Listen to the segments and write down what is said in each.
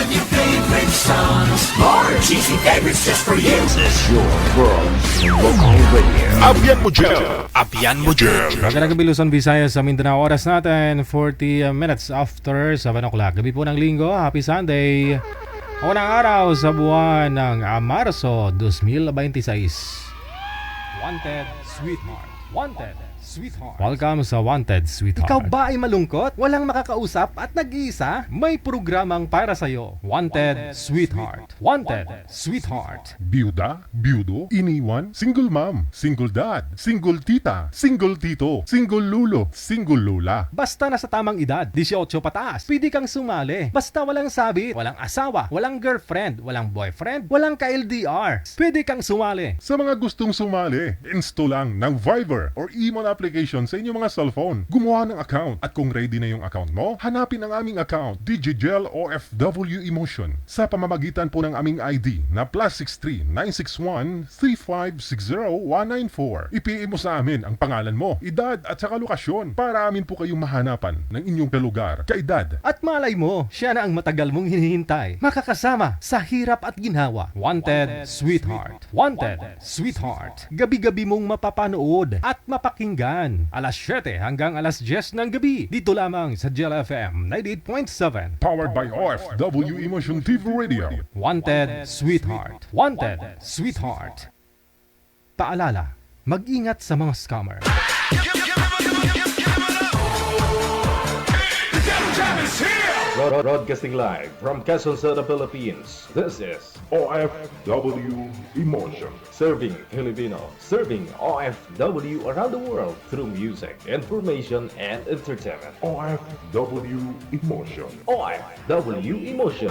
of your favorite songs. More cheesy favorites just for you. This is your world local radio. Abyan mo dyan! Abyan mo dyan! Magandang gabi Luzon, Visayas sa Mindanao. Oras natin 40 minutes after 7 o'clock. Gabi po ng linggo, happy Sunday. Unang araw sa buwan ng Marso 2026. Wanted Sweetheart. Wanted Sweetheart. Welcome sa Wanted Sweetheart. Ikaw ba ay malungkot? Walang makakausap at nag-iisa? May programang para sa'yo. Wanted Sweetheart. Wanted Sweetheart. Byuda, byudo, iniwan, single mom, single dad, single tita, single tito, single lulo, single lula. Basta nasa tamang edad, 18 pataas, pwede kang sumali. Basta walang sabit, walang asawa, walang girlfriend, walang boyfriend, walang ka-LDR. Pwede kang sumali. Sa mga gustong sumali, install lang ng Viber or Imo application sa inyong mga cellphone. Gumawa ng account at kung ready na yung account mo, hanapin ang aming account, DigiGel OFW Emotion, sa pamamagitan po ng aming ID na +63 961 3560 194. I-PM mo sa amin ang pangalan mo, edad at saka lokasyon para amin po kayong mahanapan ng inyong kalugar, kaedad. At malay mo, siya na ang matagal mong hinihintay. Makakasama sa hirap at ginhawa. Wanted Sweetheart. Wanted Sweetheart. Gabi-gabi mong mapapanood at mapakinggan. Alas 7 hanggang alas 10 ng gabi. Dito lamang sa Gel FM 98.7. Powered by OFW Emotion TV Radio. Wanted Sweetheart. Wanted Sweetheart. Paalala, mag-ingat sa mga scammer. Broadcasting live from Quezon City, Philippines. This is OFW Emotion. Serving Filipino, serving OFW around the world through music, information, and entertainment. OFW Emotion. OFW Emotion.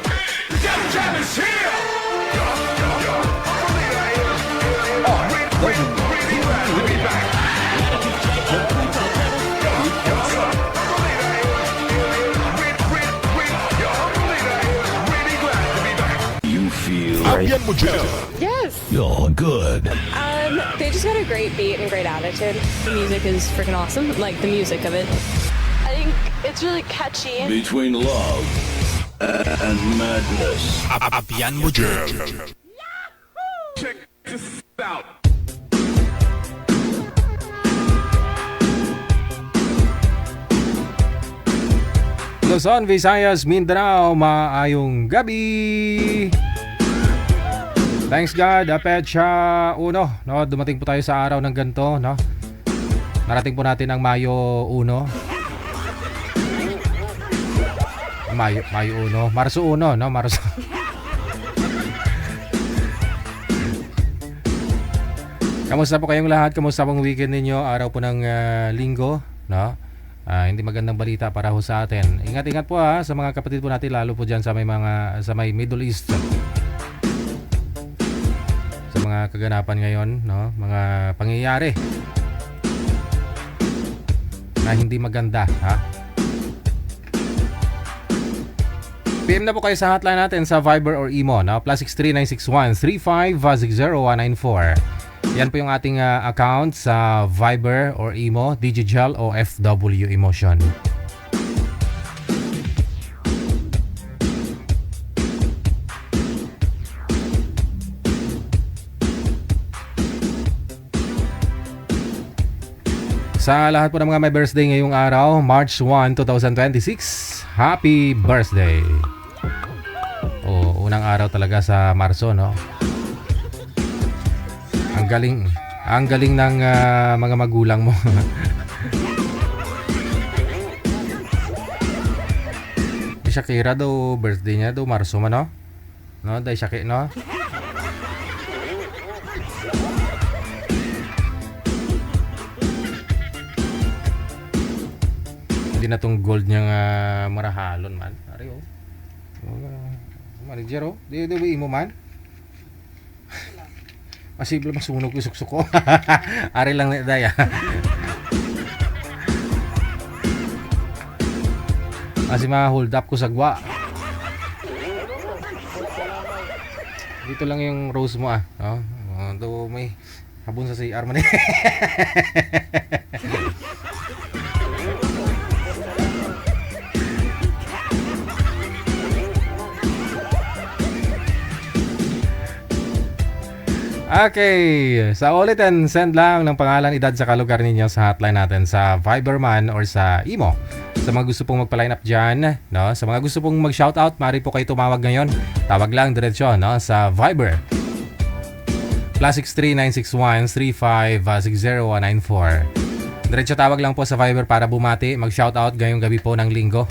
Abyan mo dyan! Yes. You're good. They just got a great beat and great attitude. The music is freaking awesome. Like the music of it. I think it's really catchy. Between love and madness. Abyan mo dyan! Check this out. Luzon, Visayas, Mindanao, maayong gabi! Thanks God, Petsa Uno, no? Dumating po tayo sa araw ng ganito, no? Narating po natin ang Mayo 1. Mayo 1, Marso 1, no? Marso. Kamusta po kayong lahat? Kamusta pong weekend ninyo? Araw po ng linggo, no? Hindi magandang balita para ho sa atin. Ingat-ingat po ha sa mga kapatid po natin, lalo po diyan sa may Middle East. Sa mga kaganapan ngayon, no? Mga pangyayari na hindi maganda, ha? PM na po kayo sa hotline natin sa Viber or Imo, no? +63 961 3560 194. Yan po yung ating account sa Viber or Imo, DigiGel OFW Emotion. Sa lahat po ng mga may birthday ngayong araw, March 1, 2026, happy birthday! Unang araw talaga sa Marso, no? Ang galing ng mga magulang mo. Si Shakira daw, birthday niya daw Marso man, no? No, dahil Shakira, no? Hindi na tong gold niyang marahalon man. Ari, oh. Manager, oh. Di mo man. Masible masunog yung suksok ko. Ari lang na daya. Kasi ma-hold up ko sa gwa. Dito lang yung rose mo ah. Do may habon sa CR man eh. Okay, sa ulitin, send lang ng pangalan, edad sa lugar ninyo sa hotline natin sa Viberman or sa Imo. Sa mga gusto pong magpa-line up dyan, no? Sa mga gusto pong mag-shoutout, maaari po kayo tumawag ngayon. Tawag lang diretsyo, no? Sa Viber. +63 961 35 60194. Diretso tawag lang po sa Viber para bumati, mag-shoutout ngayong gabi po ng linggo.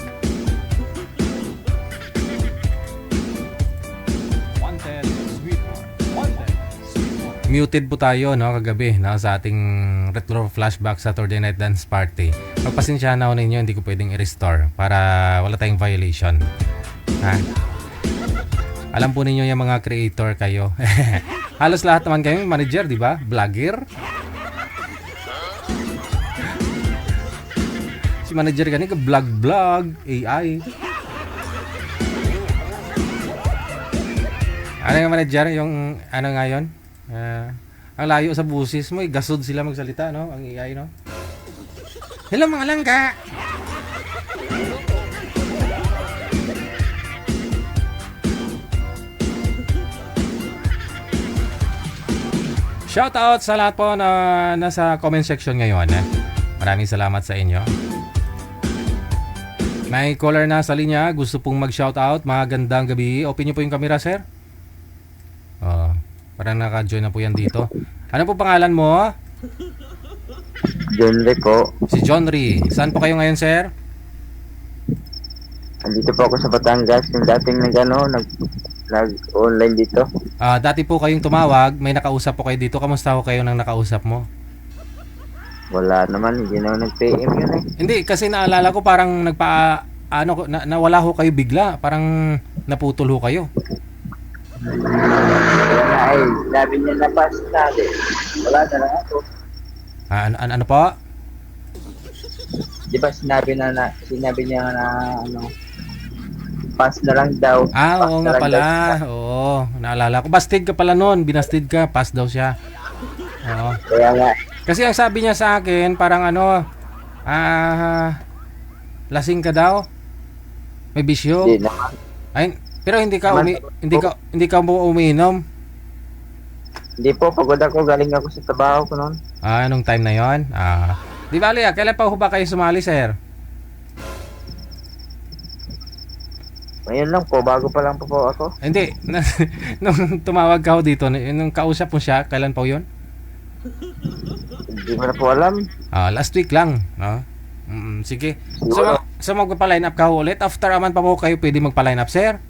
Muted po tayo, no, kagabi, no, sa ating Retro Flashback Saturday Night Dance Party. Pagpasensyahan na ako ninyo, hindi ko pwedeng i-restore para wala tayong violation. Ha? Alam po ninyo yung mga creator kayo. Halos lahat naman kayo manager, di ba? Vlogger. Si manager ganito, vlog, AI. Ano yung manager? Yung ano ngayon? Ang layo sa busis mo, gasod sila magsalita, no? Ang AI, no? Hello mga langka! Shoutout sa lahat po na nasa comment section ngayon. Maraming salamat sa inyo. May caller na sa linya, gusto pong mag-shoutout. Magandang gabi. Open niyo po yung camera, sir. Parang naka-join na po yan dito. Ano po pangalan mo? John Lee po. Si John Lee. Saan po kayo ngayon, sir? Andito po ako sa Batangas. Yung dating nag-online dito. Dati po kayong tumawag. May nakausap po kayo dito. Kamusta po kayo nang nakausap mo? Wala naman. Hindi naman nag-PM yun eh. Hindi, kasi naalala ko parang nawala ho kayo bigla. Parang naputol ho kayo. Wala eh. Sabi niya na pass natin. Wala na lang ako. Ano po? Di ba sinabi niya na pass na lang daw. Oo nga pala. Oo, naalala ko. Bastid ka pala noon. Binastid ka. Pass daw siya. Oo. Kaya nga. Kasi ang sabi niya sa akin, parang lasing ka daw. May bisyo. Hindi naman. Ay, pero hindi ka umiinom. Hindi po, pagod ako. Galing ako sa trabaho ko noon. Anong time na yon? Di bali, kailan pa ho ba kayo sumali, sir? Ngayon lang po, bago pa lang po ako. Hindi, nung tumawag ka ho dito, nung kausap mo siya, kailan pa yun? Hindi ko na po alam. Last week lang, no? Sige. So magpa-line up ka ho ulit? After a month pa po kayo pwede magpa-line up, sir?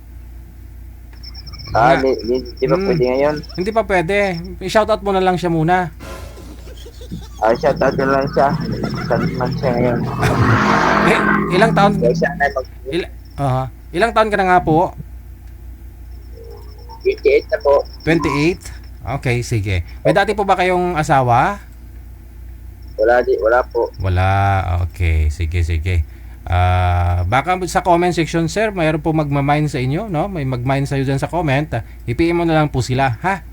Di ba pwede ngayon? Hindi pa pwede. I-shoutout mo na lang siya muna. Shoutout na lang siya. Saan man siya ngayon. Ilang taon? Kaya siya na Ilang taon ka na nga po? 28 na po. 28? Okay, sige. May dati po ba kayong asawa? Wala po. Wala. Okay, sige. Baka sa comment section, sir, mayroon po magmamine sa inyo, no? May magmine sa iyo dyan sa comment. I-PM mo na lang po sila, ha?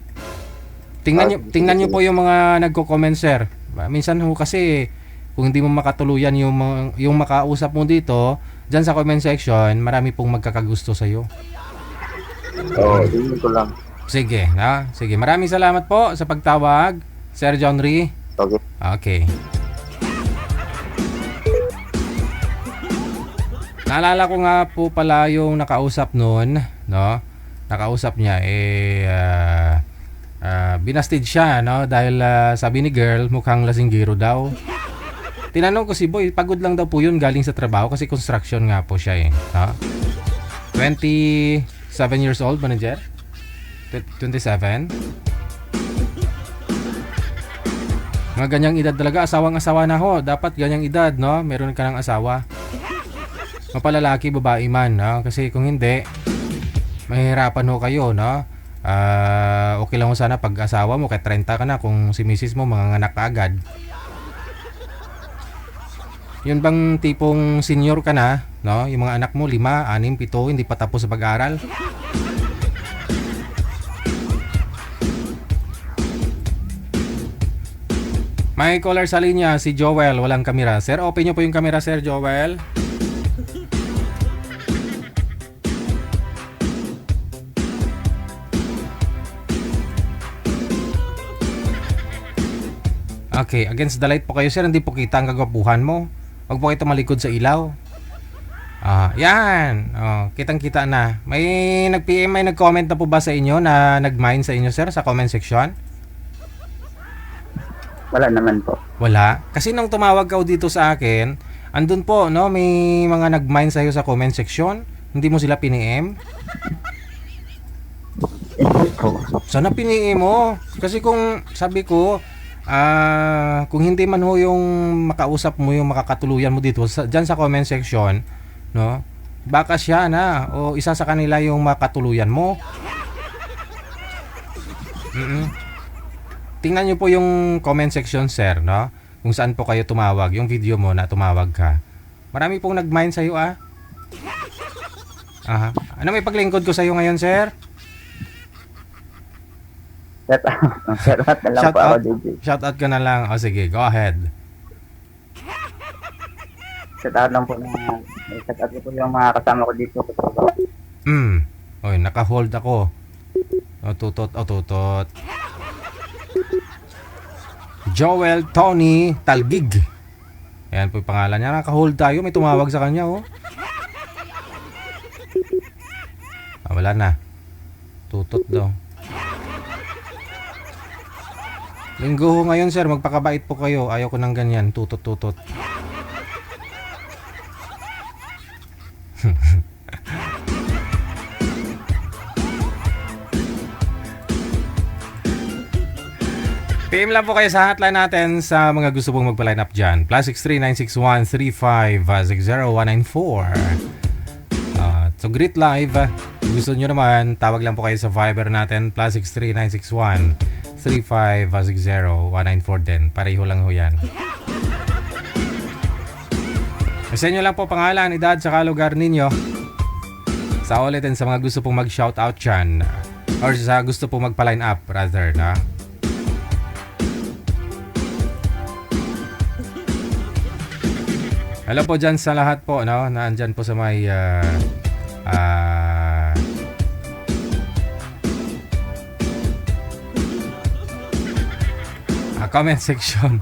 Tingnan niyo po yung mga nagko-comment, sir. Minsan ho kasi kung hindi mo makatuluyan yung makausap mo dito, dyan sa comment section, marami pong magkakagusto sa iyo. Tingnan ko lang. Sige, na? Sige. Maraming salamat po sa pagtawag, Sir John Lee. Okay. Naalala ko nga po pala yung nakausap noon, no? Nakausap niya binastid siya, no? Dahil sabi ni girl, mukhang lasinggero daw. Tinanong ko si boy, pagod lang daw po yun galing sa trabaho kasi construction nga po siya no? 27 years old, manager? 27? Mga ganyang edad talaga, asawang-asawa na ho. Dapat ganyang edad, no? Meron ka ng asawa. Mapalalaki, babae man, no? Kasi kung hindi, mahihirapan ho kayo, no? Okay lang ho sana pag asawa mo, kahit 30 ka na, kung si misis mo, manganganak ka agad. Yun bang tipong senior ka na, no? Yung mga anak mo, 5, 6, 7, hindi pa tapos sa pag-aaral. May caller sa linya, si Joel, walang kamera. Sir, open nyo po yung kamera, Sir Joel. Okay, against the light po kayo sir, hindi po kita ang kagwapuhan mo. Huwag po kayo tumalikod sa ilaw. Yan. Kitang-kita na. May nag-PM, may nag-comment na po ba sa inyo na nag-mine sa inyo sir sa comment section? Wala naman po. Wala. Kasi nung tumawag ka dito sa akin, andun po, no, may mga nag-mine sa iyo sa comment section. Hindi mo sila piniem. Hindi po. Sana piniem mo. Kasi kung sabi ko, kung hindi man ho yung makausap mo, yung makakatuluyan mo dito dyan sa comment section, no, baka siya na o isa sa kanila yung makatuluyan mo. Tingnan nyo po yung comment section sir, no, kung saan po kayo tumawag, yung video mo na tumawag ka. Marami pong nag-mine sa'yo Ano may paglingkod ko sa'yo ngayon sir? Shout out na lang Shout po ako, out. DJ. Shout out ka na lang. O sige, go ahead. Shout out lang po shout out po yung mga kasama ko dito. Oy, naka-hold ako. Tutot. Joel Tony Talgig. Ayan po yung pangalan niya. Naka-hold tayo. May tumawag sa kanya, oh. Wala na. Tutot daw. Linggo ho ngayon, sir. Magpakabait po kayo. Ayaw ko ng ganyan. Tutot. PM lang po kayo sa hotline natin sa mga gusto pong magpa-line up dyan. +63 961 35 60194. So greet live. Kung gusto nyo naman, tawag lang po kayo sa Viber natin. +63 961 35 60194 din. Pareho lang ho yan. Sa inyo lang po pangalan, edad, saka lugar ninyo. Sa ulitin sa mga gusto pong mag-shoutout dyan. Or sa gusto pong magpa-line up rather, na. Hello po dyan sa lahat po, no? Naandyan po sa may comment section.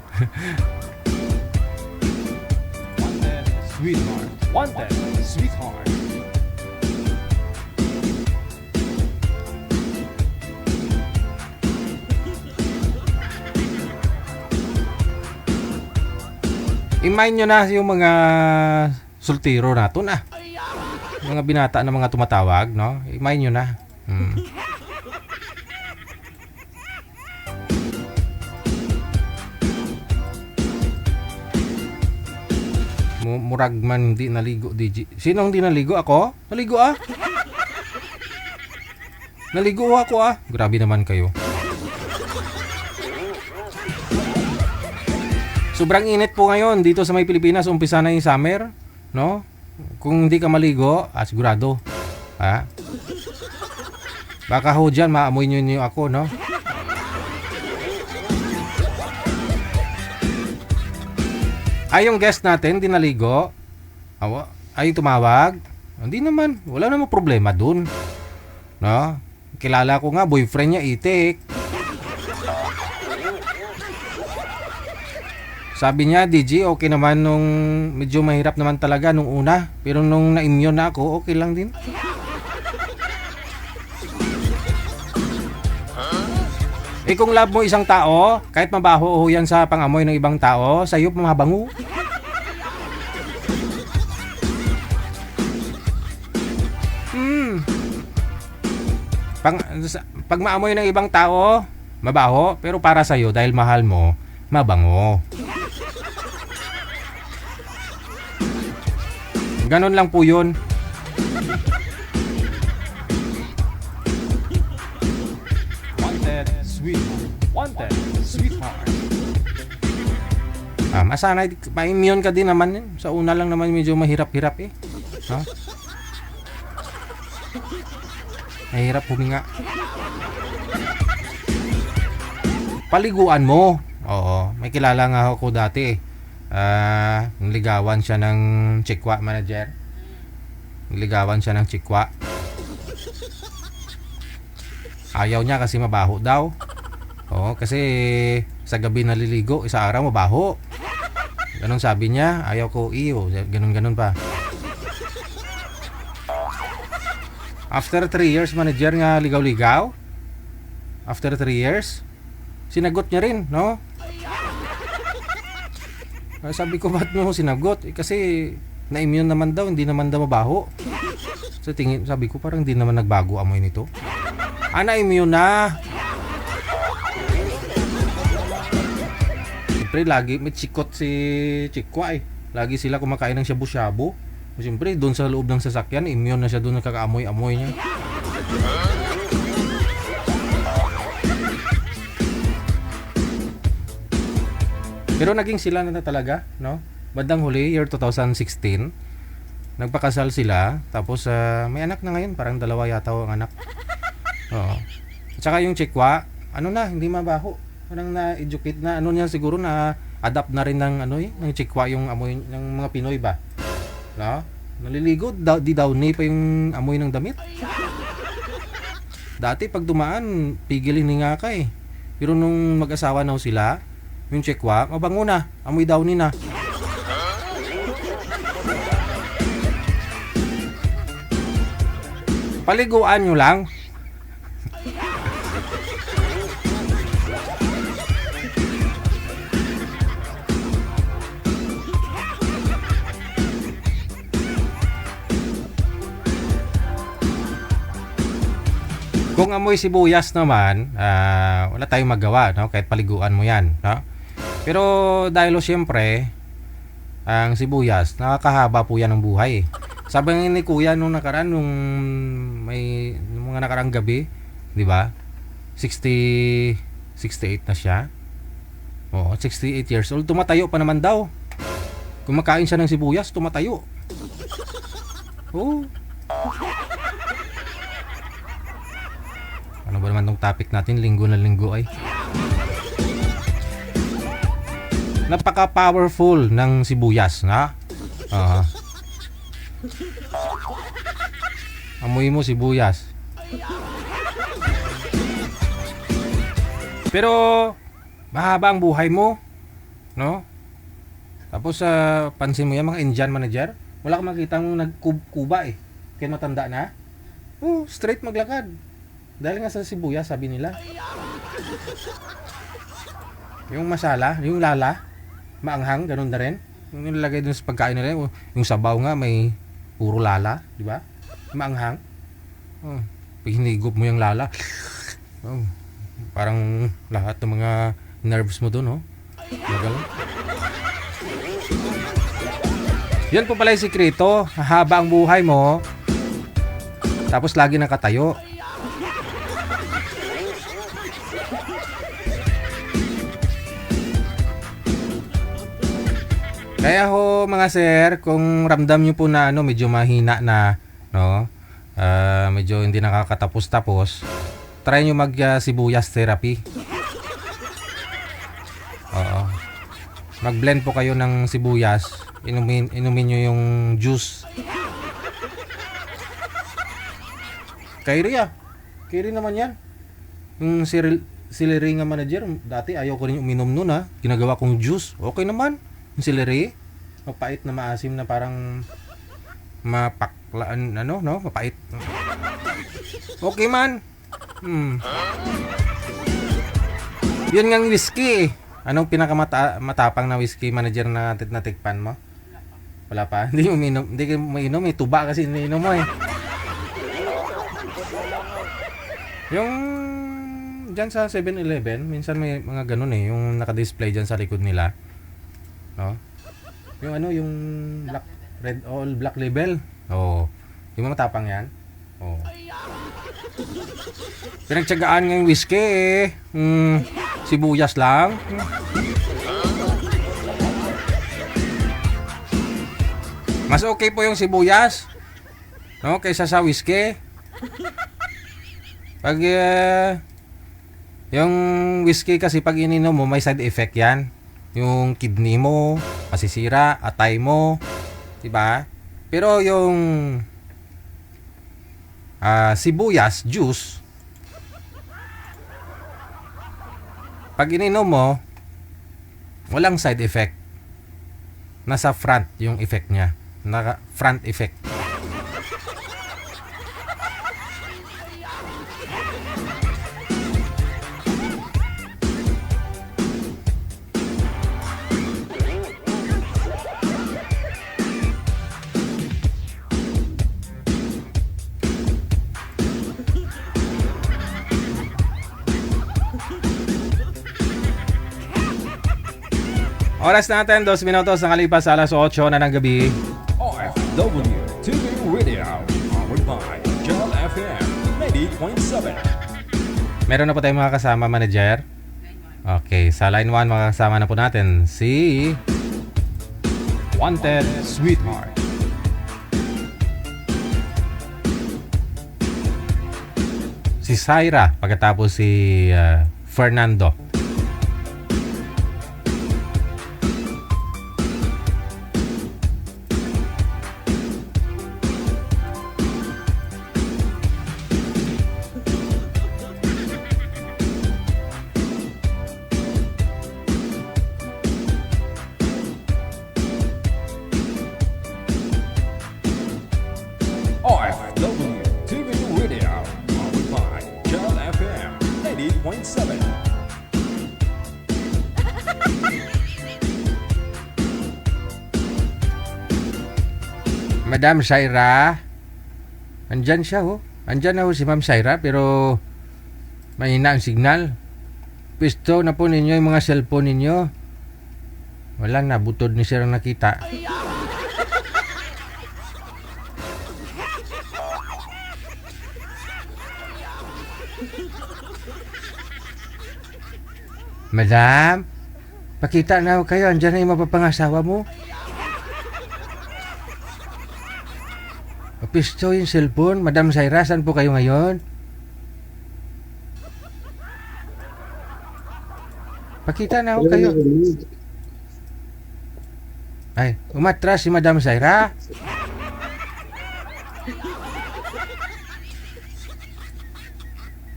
Wanted sweetheart. Wanted sweetheart. I-mind nyo na yung mga sultiro nato na. Mga binata na mga tumatawag, no? I-mind nyo na. Murag man hindi naligo, DJ. Sino hindi naligo? Ako? Naligo Naligo ako Grabe naman kayo. Sobrang init po ngayon dito sa may Pilipinas. Umpisa na yung summer, no? Kung hindi ka maligo, sigurado. Baka ho dyan, maamoy nyo ako, no? Yung guest natin, di naligo. Ay, tumawag. Hindi naman, wala namang problema dun. No? Kilala ko nga, boyfriend niya, itik. Sabi niya, DJ, okay naman nung medyo mahirap naman talaga nung una. Pero nung na-immune na ako, okay lang din. Kung love mo isang tao, kahit mabaho o yan sa pangamoy ng ibang tao, sa'yo mabango. Pag maamoy ng ibang tao, mabaho, pero para sa'yo, dahil mahal mo, mabango. Ganon lang po yun. Wanted sweetheart. Masanay, ma-immune ka din naman yun. Sa una lang naman medyo mahirap-hirap Mahirap huminga. Paliguan mo. Oo, may kilala nga ako dati. Niligawan siya ng chikwa manager. Niligawan siya ng chikwa. Ayaw niya kasi mabaho daw. Kasi Sa gabi naliligo, sa araw mabaho. Ganon sabi niya, ayaw ko iyo, ganon pa. After 3 years, manager nga ligaw-ligaw. After 3 years, sinagot niya rin, no? Sabi ko, ba't mo sinagot? Kasi na-immune naman daw, hindi naman daw mabaho. So sabi ko, parang hindi naman nagbago amoy nito. Na-immune na. Siyempre, lagi may chikot si Chikwa eh. Lagi sila kumakain ng shabu-shabu. Siyempre, doon sa loob ng sasakyan, immune na siya doon, nakakaamoy-amoy niya. Pero naging sila na talaga, no? Bandang huli, year 2016, nagpakasal sila. Tapos, may anak na ngayon. Parang 2 yata ang anak. Oo. At saka yung Chikwa, hindi mabaho. Parang na-educate na, niya siguro na adapt na rin ng ng Chikwa yung amoy ng mga Pinoy ba? No? Naliligo, di downy pa yung amoy ng damit. Dati pag dumaan, pigilin ni nga ka eh. Pero nung mag-asawa na sila, yung Chikwa, mabango na, amoy downy na. Paliguan nyo lang. Kung amoy sibuyas naman, wala tayong magawa, no? Kahit paliguan mo yan, no? Pero dahil siyempre, ang sibuyas, nakakahaba po yan ng buhay. Sabi nga ni Kuya nung nakaraan, nung mga nakarang gabi, di ba? 68 na siya. Oo, 68 years old. Tumatayo pa naman daw. Kumakain siya ng sibuyas, tumatayo. Oo. Ano ba naman tong topic natin? Linggo na linggo ay. Napaka-powerful ng sibuyas, na? Amoy mo sibuyas. Pero mahaba ang buhay mo, no? Tapos pansin mo yan mga Indian manager, wala kang makitang nagkuba eh. Kaya matanda na. Straight maglakad. Dahil nga sa sibuyas, sabi nila. Yung masala, yung lala, maanghang, ganun na rin. Yung nilalagay dun sa pagkain nila, yung sabaw nga may puro lala, di ba? Maanghang. Pag hinigop mo yung lala, parang lahat ng mga nerves mo dun, magaling. Yan po pala yung sikreto. Haba ang buhay mo, tapos lagi nakatayo. Kaya ho mga sir, kung ramdam nyo po na medyo mahina na, no? Medyo hindi nakakatapos-tapos, try nyo mag sibuyas therapy. Oo. Mag-blend po kayo ng sibuyas, inumin nyo yung juice. Kairi naman yan. Yung celery nga manager, dati ayaw ko rin uminom nun ginagawa kong juice, okay naman. Yung celery, mapait na maasim na parang mapaklaan, mapait. Okay man. Yun ngang whiskey. Anong pinakamatapang na whiskey manager na natikpan mo? Wala pa. Hindi mo uminom, may tuba kasi iniinom mo eh. Yung dyan sa 7-Eleven, minsan may mga ganun yung naka-display dyan sa likod nila. No? Yung yung black label. Yung matapang yan. Pinagtiyagaan nga yung whiskey sibuyas lang. Mas okay po yung sibuyas, no, kaysa sa whiskey. Pag yung whiskey kasi pag ininom mo may side effect yan. Yung kidney mo, masisira, atay mo, diba? Pero yung sibuyas juice, pag ininom mo, Walang side effect. Nasa front yung effect niya. Naka front effect. Oras natin, 2 minutos na kalipas alas 8 na ng gabi. OFW TV Radio, powered by Gel FM 90.7. Meron na po tayong mga kasama, manager. Okay, sa line 1 makakasama na po natin si Wanted Sweetheart. Si Syra, pagkatapos si Fernando. OFW TV Radio, powered by Gel FM 90.7. Madam Syra, andyan siya ho. Andyan na ho si Ma'am Syra, pero mahina ang signal. Pisto na po ninyo yung mga cellphone ninyo. Wala na, butod ni sir ang nakita. Madam, pakita na ho kayo. Andyan na yung mapapangasawa mo. Pisto yung cellphone. Madam Syra, saan po kayo ngayon? Pakita na ho kayo. Ay, umatras si Madam Syra.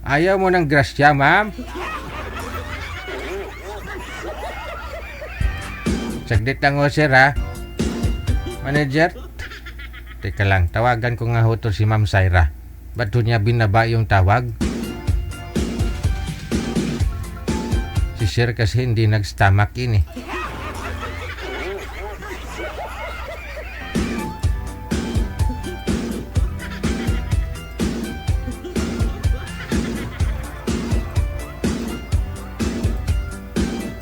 Ayaw mo ng grasya, ma'am? Saglit lang ho, sir, ha? Manager? Teka lang, tawagan ko nga ho to si Ma'am Syra. Ba't ho niya binaba yung tawag? Si sir kasi hindi nag-stomach in eh.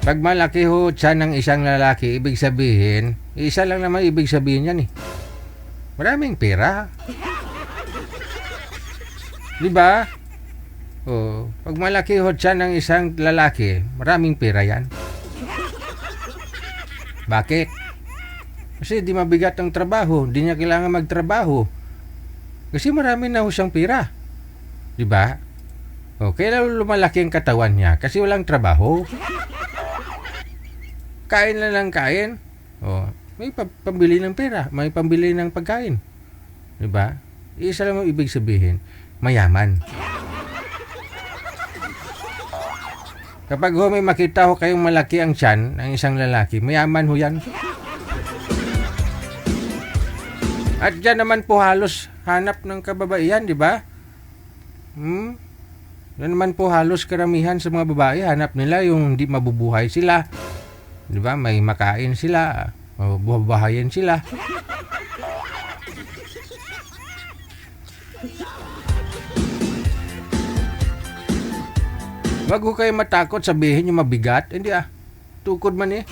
Pag malaki ho tiyan ng isang lalaki, ibig sabihin, isa lang naman ibig sabihin yan eh. Maraming pera. Di ba? Oh, pag malaki ho tiyan ng isang lalaki, maraming pera yan. Bakit? Kasi di mabigat ang trabaho, di niya kailangan magtrabaho. Kasi marami na ho siyang pera. Di ba? Oh, kaya lumalaki ang katawan niya kasi walang trabaho. Kain na lang kain. Oh, may pambili ng pera, may pambili ng pagkain. 'Di ba? Isa lang ang ibig sabihin, mayaman. Kapag ho may makita ho kayong malaki ang tiyan ng isang lalaki, mayaman ho 'yan. At diyan naman po halos hanap ng kababaihan, 'di ba? Yan naman po halos karamihan sa mga babae, hanap nila yung hindi mabubuhay sila. 'Di ba? May makain sila. O, buhabahayin sila. Wag ko kayo matakot sabihin yung mabigat. Hindi tukod man eh.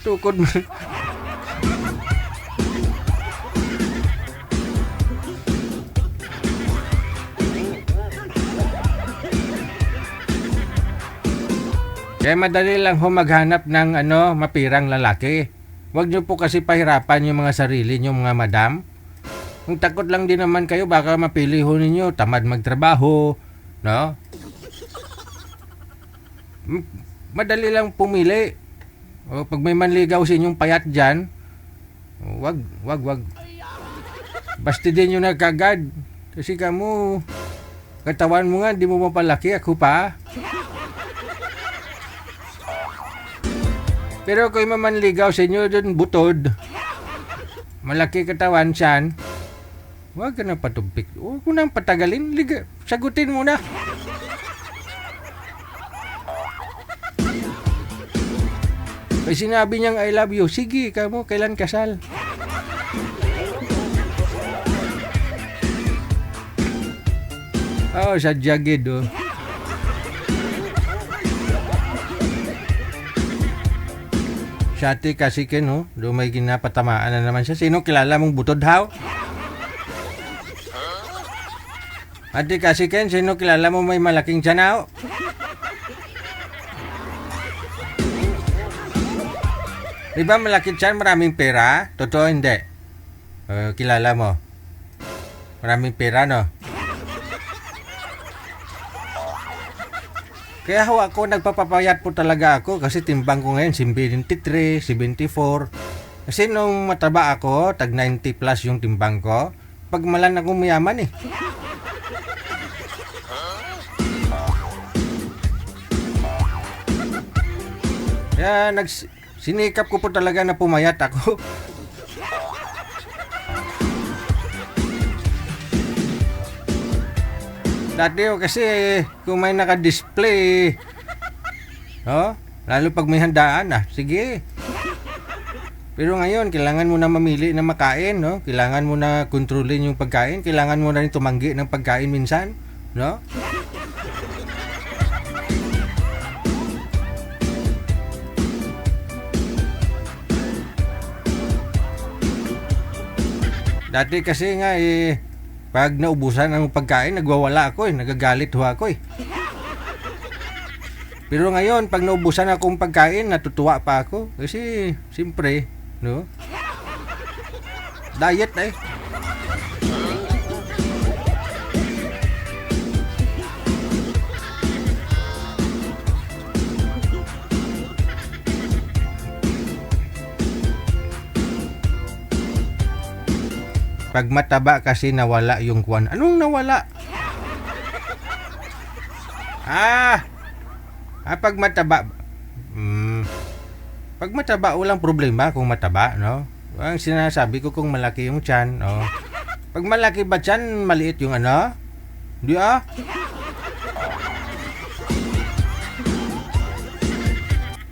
Tukod man. Kaya madali lang ho maghanap ng mapirang lalaki. Huwag nyo po kasi pahirapan yung mga sarili nyo, mga madam. Kung takot lang din naman kayo, baka mapili ho ninyo, tamad magtrabaho, no? Madali lang pumili. O, pag may manligaw sa inyong payat dyan, wag. Basta din nyo na kagad. Kasi kamu, katawan mo nga, di mo mapalaki, ako pa. Pero kung mamanligaw sa inyo dun butod, malaki katawan siyan, huwag ka na patumpik. Huwag mo nang patagalin. Sagutin mo na. Kaya sinabi niyang I love you, sige, kamo, kailan kasal? Oh, sa jagid, oh. Siyati kasi ken, oh. Doon may ginapatamaan na naman siya. Sino kilala mong butod, haw? Ate kasi ken, sino kilala mo may malaking tiyan, haw? Di ba malaki tiyan, maraming pera? Totoo, hindi? Kilala mo? Maraming pera, no? Kaya ho ako, nagpapapayat po talaga ako kasi timbang ko ngayon, 73, 74. Kasi nung mataba ako, tag 90 plus yung timbang ko, pagmalan akong mayaman eh. Kaya sinikap ko po talaga na pumayat ako. Dati kasi kung may naka-display, oh, lalo pag may handaan, sige. Pero ngayon, kailangan mo na mamili na makain, no? Kailangan mo na kontrolin yung pagkain, kailangan mo na rin tumanggi ng pagkain minsan, no? Dati kasi nga pag naubusan ang pagkain, nagwawala ako nagagalit ho ako Pero ngayon, pag naubusan akong pagkain, natutuwa pa ako. Kasi, siyempre, no? Diet Pag mataba kasi nawala yung kwan. Anong nawala? Pag mataba. Pag mataba, walang problema kung mataba, no? Ang sinasabi ko kung malaki yung tiyan, no? Pag malaki ba tiyan, maliit yung ano? Di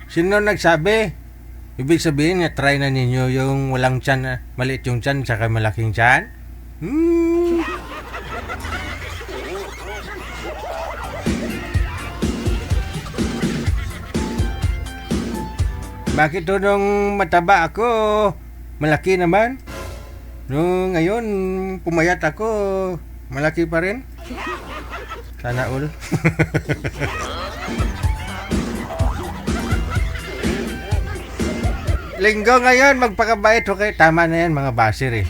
Sino nagsabi? Ibig sabihin, try na ninyo yung walang tiyan, maliit yung tiyan, saka malaking tiyan? Bakit nung mataba ako, malaki naman? Nung ngayon, pumayat ako, malaki pa rin? Sana all. Linggo ngayon, magpakabait, okay? Tama na yan, mga basir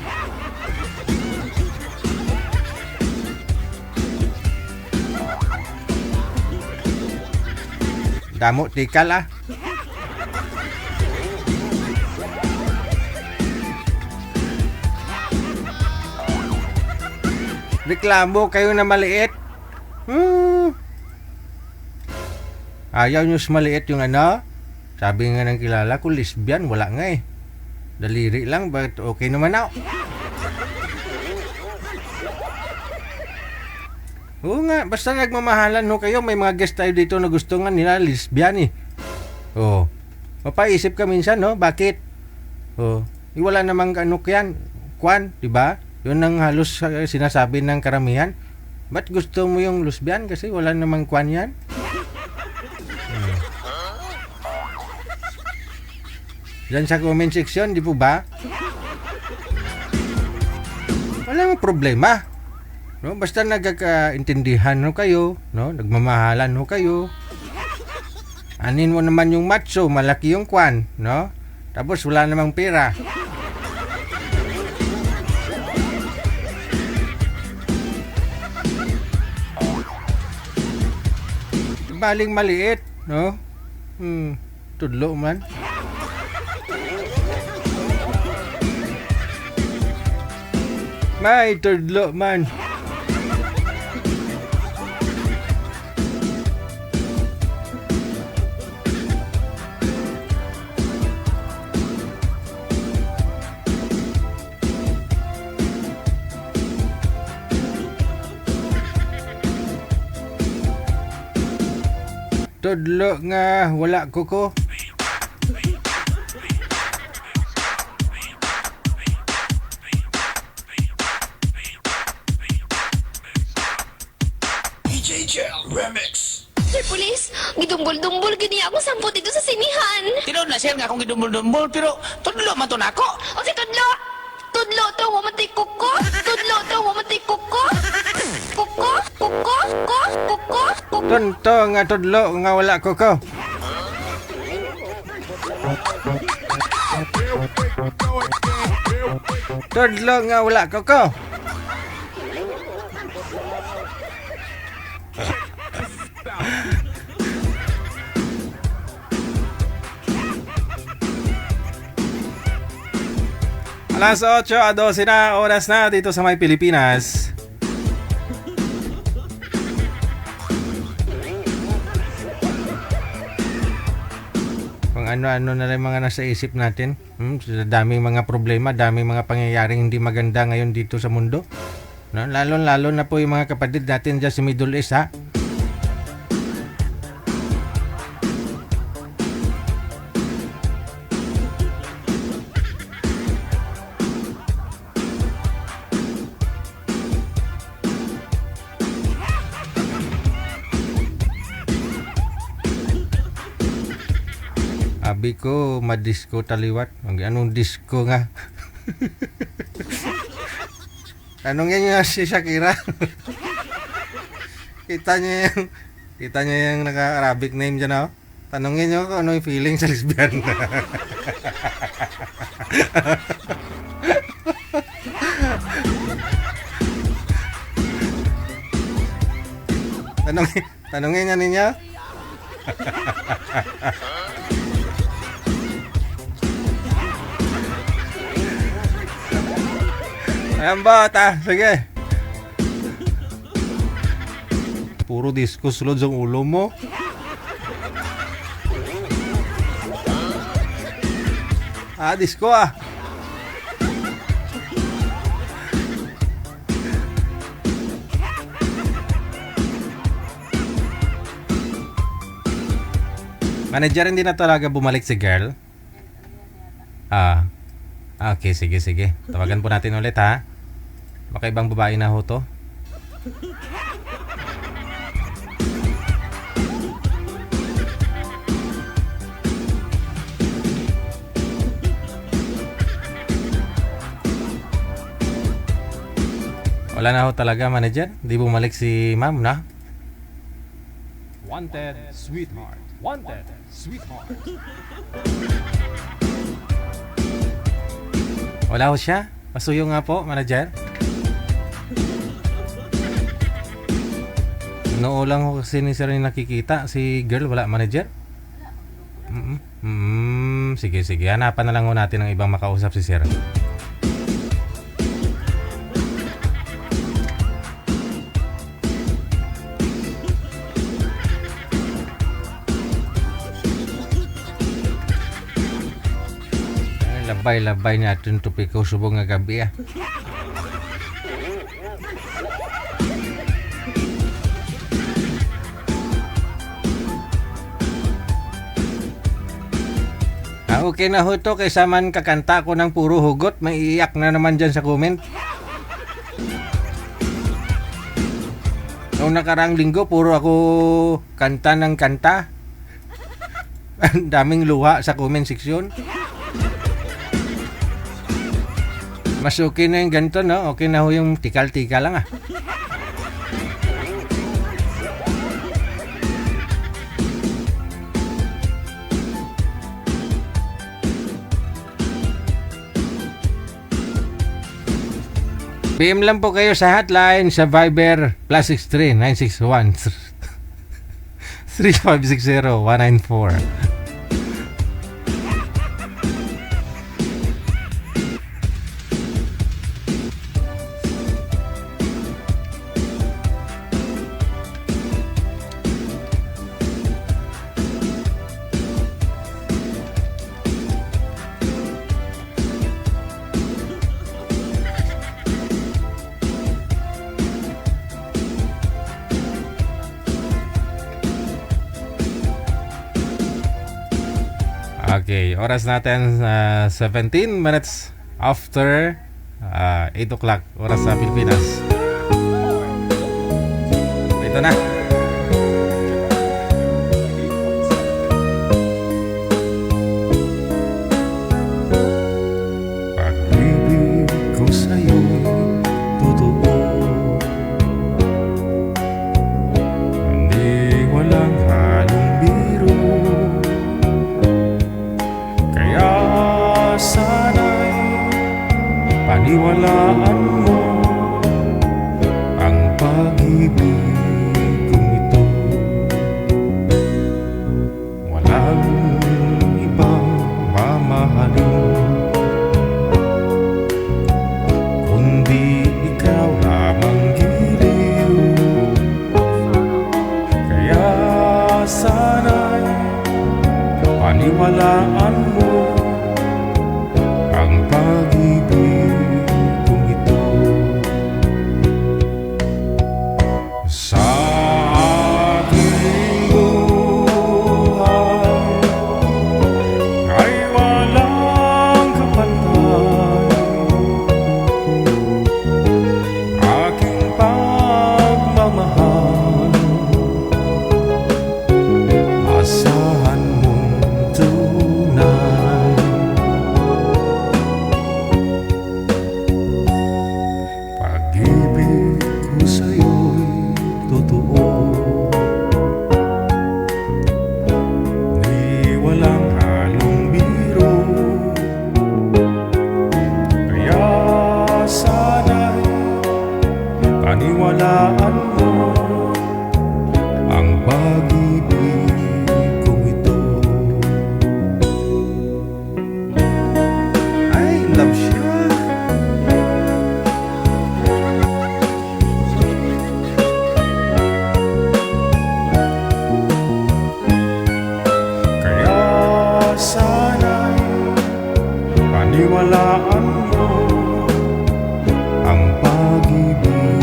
Damo, tikal Reklamo kayo na maliit. Ayaw nyo maliit yung ano? Sabi nga ng kilala ko, lesbian, wala nga Daliri lang, but okay naman ako. Oo nga, basta nagmamahalan kayo, may mga guest tayo dito na gusto nga nila lesbian mapaisip ka minsan, no? Bakit? Wala namang yan, kwan, diba? Yun ang halos sinasabi ng karamihan. Ba't gusto mo yung lesbian? Kasi wala namang kwan yan. Diyan sa comment section, di po ba? Walang problema. No? Basta nagkakaintindihan kayo, no? Nagmamahalan kayo. Anin mo naman yung macho, malaki yung kwan, no? Tapos wala namang pera. Baling maliit, no? Tudlo man. May tudlo man. Tudlo nga wala ko. DJ Gel Remix. Sir Police, gidumbol-dumbol gini ako sampo dito sa sinihan. Tinod na siya nga akong gidumbol-dumbol pero tudlo man to nako. O si Tudlo! Tudlo to, wamatay kuko! Tudlo to, wamatay kuko! Kuko! Kuko! Kuko! Kuko! Kuko! Tunto nga tudlo nga wala ko. Tudlo nga wala ko. Alas 8:12 na oras na dito sa may Pilipinas. Kung ano-ano na rin mga nasa isip natin. Daming mga problema, daming mga pangyayaring hindi maganda ngayon dito sa mundo. No? Lalo na po yung mga kapatid natin dyan sa Middle East, ha? Abi ko, madisco taliwat. Anong disco nga? Tanongin niyo si Shakira. Kita niya yung naka-Arabic name dyan, oh. Tanongin niyo kung ano yung feeling sa lesbian. Tanongin niya ninyo. Ayan ba, sige. Puro disco sulod sa ulo mo. Disco ah. Manager, hindi na talaga bumalik si girl? Okay, sige. Tawagan po natin ulit, ha? Baka ibang babae na ho to. Wala na ho talaga, manager. Di bumalik si ma'am, na? Wanted sweetheart. Wanted sweetheart. Wala ho siya? Pasuyo nga po, manager. Noo lang ho kasi ni sir yung nakikita. Si girl, wala, manager? Sige. Hanapan na lang ho natin ng ibang makausap si sir. Labay natin tupi ko subong nga gabi, ah. Okay na ho to, kaysa man kakanta ko ng puro hugot, maiiyak na naman dyan sa comment. Noong nakarang linggo, puro ako kanta ng kanta. Ang daming luha sa comment section. Mas okay na yung ganito, no? Okay na ho yung tikal-tikal lang, ah. PM lang po kayo sa hotline sa Viber +63 961 3560 194. Okay, oras natin 17 minutes after 8 o'clock, oras sa Pilipinas. Ito na. Pag-ibig ko sa'yo'y totoo, hindi walang halong biro. Kaya sana'y paniwalaan mo ang pag-ibig kong ito. Walang ibang mamahalin kundi ikaw lamang giliw. Kaya sana'y paniwalaan mo ang pag-ibig kong ito. Sa aking buhay ay walang kapantay. Aking pagmamahal, asahan mong tunay. Pag-ibig ko sa'yo'y totoo, di walang halong biro. Kaya sana'y paniwalaan mo ang pag-ibig kong ito. Ay, love siya. Kaya sana'y paniwalaan mo ang pag-ibig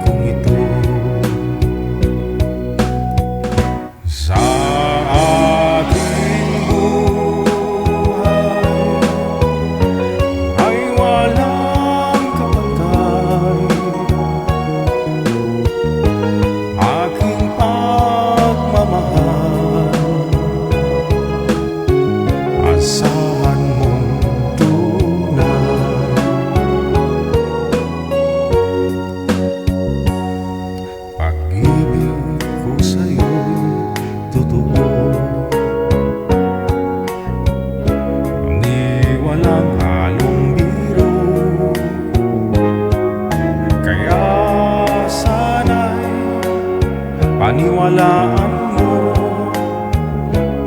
kong ito. Sa aking buhay ay walang kapantay. Aking pagmamahal, asahan mong tunay. Pag-ibig ko sa'yo'y totoo, di walang halong biro. Kaya sana'y paniwalaan mo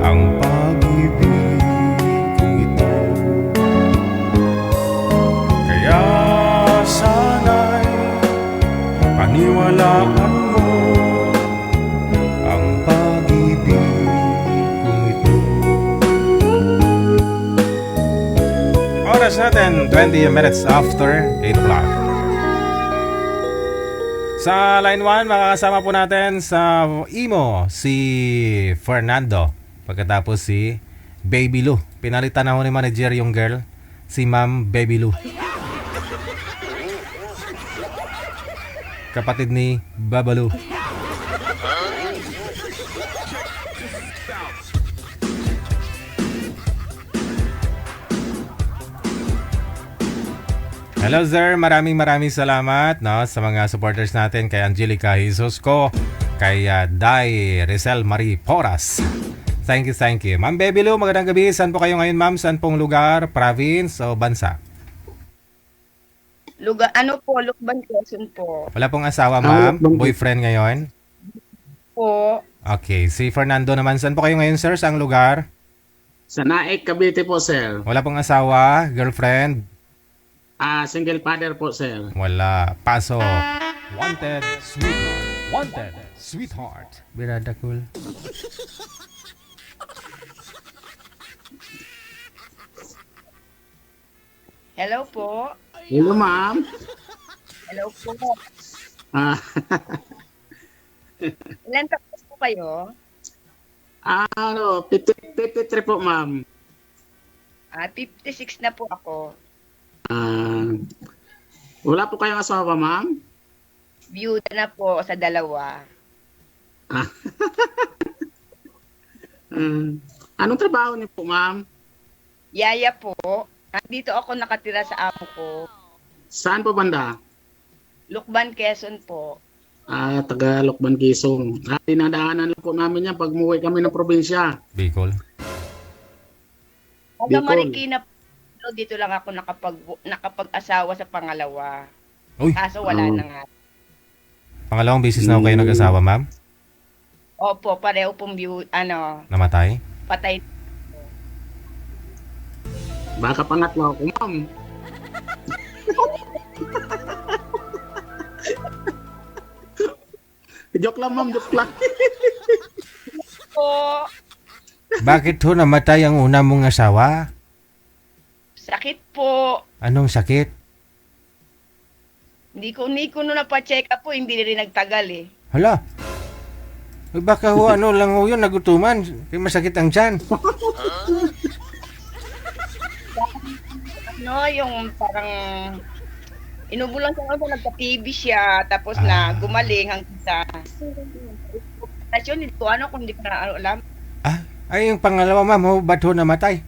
ang pag-ibig kong ito. Kaya sana'y paniwalaan mo ang pag-ibig kong ito. Oras natin 20 minutes after 8 o'clock. Sa line 1, makakasama po natin sa Imo si Fernando. Pagkatapos si Baby Lou. Pinalitan na ho ni manager yung girl, si Ma'am Baby Lou. Kapatid ni Babalu. Hello sir, maraming salamat no, sa mga supporters natin, kay Angelica Jesus ko, kay Dai Rizal Marie Porras. Thank you. Ma'am Baby Lou, magandang gabi. Saan po kayo ngayon ma'am? Saan pong lugar, province o bansa? Lugar, ano po, Lukban, Quezon po. Wala pong asawa ma'am? Boyfriend ngayon? Po, Okay, si Fernando naman. Saan po kayo ngayon sir? Saang lugar? Sa Naik, Cavite po, sir. Wala pong asawa, girlfriend? Single father po, sir. Wala. Paso. Wanted, sweetheart. Wanted, sweetheart. Birada cool. hello po. Hello, ma'am. Hello po. Ah, Ilan tapos po kayo? 53 po, ma'am. 56 na po ako. Wala po kayong asawa, ma'am? Byuda na po sa 2. Anong trabaho niyo po, ma'am? Yaya po. Dito ako nakatira sa amo ko. Saan po banda? Lukban, Quezon po. Taga Lokban, Quezon. Dinadaanan lang po namin yan pag umuwi kami ng probinsya. Bicol. Taga Bicol. Marikina po. Dito lang ako nakapag-asawa sa pangalawa. Uy, Kaso wala na nga. pangalawang beses na ako kayo nag-asawa, ma'am? Opo, pareho pong Namatay? patay. Baka pangatlo ako, ma'am. Joke lang, ma'am. Joke lang. Po, Bakit ho namatay ang una mong asawa? sakit po. Anong sakit? Hindi ko no napacheck up po, hindi rin nagtagal eh. Hala. Eh, baka ho ano lang ho yun, nagutuman. Kaya masakit ang tiyan. Yung parang inubo lang siya ako, nagka-TB siya, tapos na gumaling hanggang sa hindi ko kung hindi ko na alam. Ay, yung pangalawa, ma'am, ho, ba't ho namatay?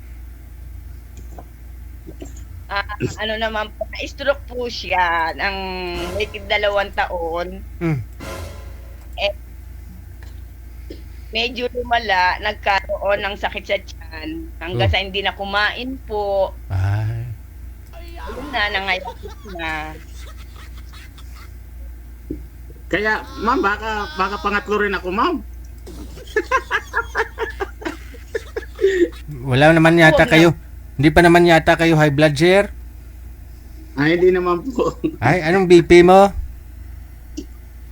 Naman po, na-stroke po siya ng may 2 taon. Medyo lumala, nagkaroon ng sakit sa tiyan hanggang sa hindi na kumain po. Ayun na, nangayakit na. Kaya, ma'am, baka pangatlo rin ako, ma'am. Wala naman yata kayo. Hindi pa naman yata kayo high blood, sir? Hindi naman po. Ay, anong BP mo?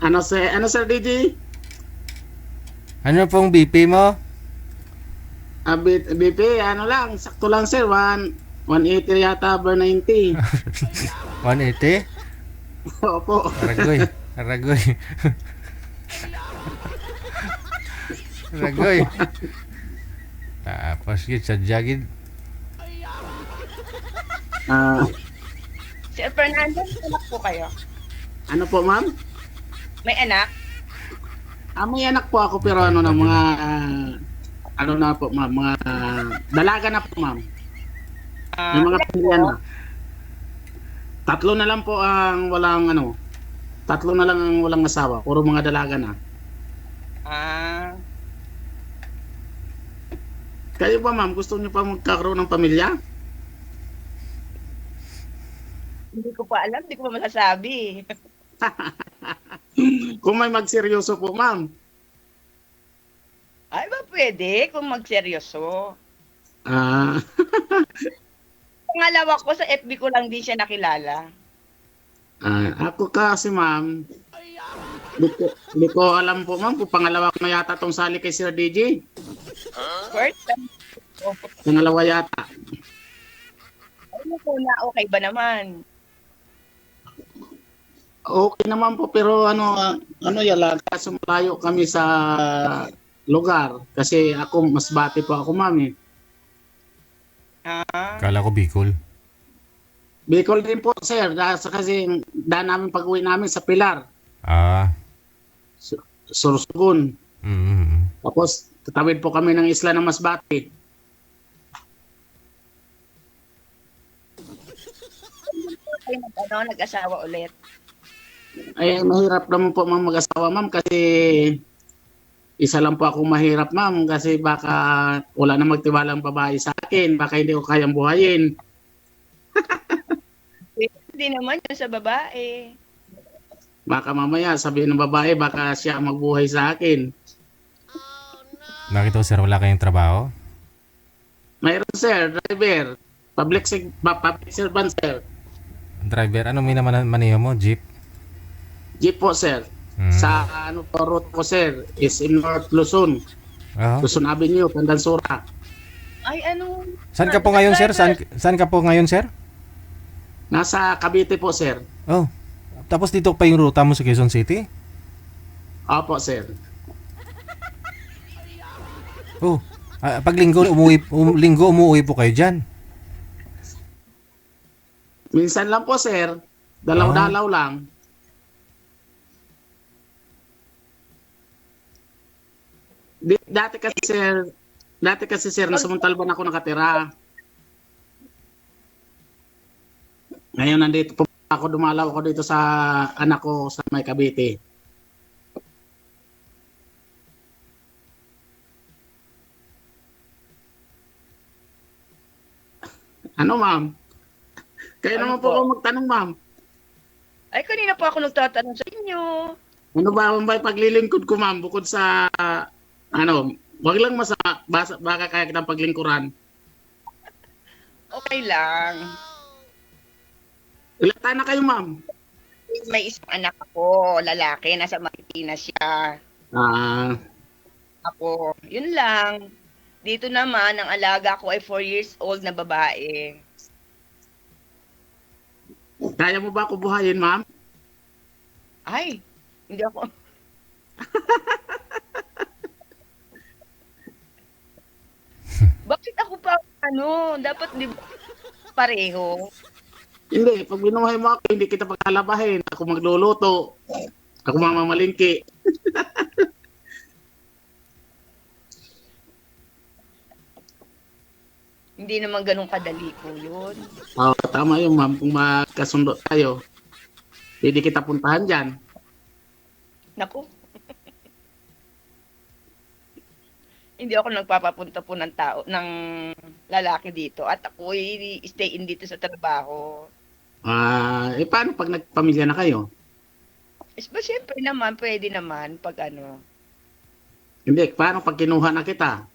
Ano, sir DJ? Ano pong BP mo? BP, lang, sakto lang, sir. 180 yata over 90. 180? Opo. Aragoy. Aragoy. Tapos yun, sadya gid. Sir Fernando, may anak po kayo? Ano po, ma'am? May anak? May anak po ako pero mga na po, ma'am, mga dalaga na po, ma'am. Yung mga pamilya na. 3 na lang po ang walang 3 na lang ang walang asawa. Puro mga dalaga na. Kayo ba, ma'am? Gusto niyo pa magkakaroon ng pamilya? Hindi ko pa alam, hindi ko pa masasabi. Kung may magseryoso po, ma'am. Ay ba pwede kung magseryoso? Pangalawa ko sa FB ko lang din siya nakilala. Ako kasi, ma'am, hindi ko alam po, ma'am, kung pangalawa ko na yata tong sali kay Sir DJ. First time. Pangalawa yata. Ano po na, okay ba naman? Okay naman po, pero kaso malayo kami sa lugar. Kasi ako, mas bati po ako, ma'am, eh. Kala ko Bicol. Bicol din po, sir. Kasi daan namin pag-uwi namin sa Pilar. Sorsogon. Tapos, tatawid po kami ng isla ng Masbate. Nag-asawa ulit. Ay, mahirap naman po mag-asawa, ma'am, kasi isa lang po ako mahirap, ma'am, kasi baka wala na magtiwala ang babae sa akin, baka hindi ko kayang buhayin. Hindi naman yun sa babae. Baka mamaya sabihin ng babae, baka siya magbuhay sa akin. Bakit ho, sir, wala kayong trabaho? Mayroon, sir, driver, public servant, sir. Driver, ano may naman maniho mo? Jeep? Jeep po, sir. Sa route po, sir, is in North Luzon. Luzon Avenue, Pandansura. Ay, Saan ka po ngayon, sir? Saan ka po ngayon, sir? Nasa Cavite po, sir. Oh. Tapos dito pa yung ruta mo sa Quezon City? Opo, sir. Oh. Pag linggo umuwi po kayo diyan. Minsan lang po, sir. Dalaw-dalaw lang. Dati kasi sir, nasa Montalban ako nakatira. Ngayon nandito po ako, dumalaw ako dito sa anak ko sa May Cavite. Ano, ma'am? Kayo Ano naman po po? ako magtanong, ma'am. Ay, kanina pa ako nagtatanong sa inyo. Ano ba ang paglilingkod ko, ma'am? Bukod sa, wag lang baka kaya kitang paglingkuran. Okay lang. Ilan taon na kayo, ma'am? May isang anak ako, lalaki, nasa Marikina siya. Ako, yun lang. Dito naman, ang alaga ko ay 4 years old na babae. Kaya mo ba ako buhayin, ma'am? Ay, hindi ako. Bakit ako pa, dapat di ba pareho? Hindi, pag binuhay mo ako, hindi kita paglalabahin. Ako magluluto. Ako mamamalingki. Hindi naman ganun kadali ko yun. Oo, tama yung ma'am. Kung magkasundo tayo, hindi kita puntahan dyan. Naku. Hindi ako nagpapapunta po ng tao, ng lalaki dito. At ako stay in dito sa trabaho. Paano pag nagpamilya na kayo? Siyempre naman, pwede naman pag Hindi, paano pag kinuha na kita?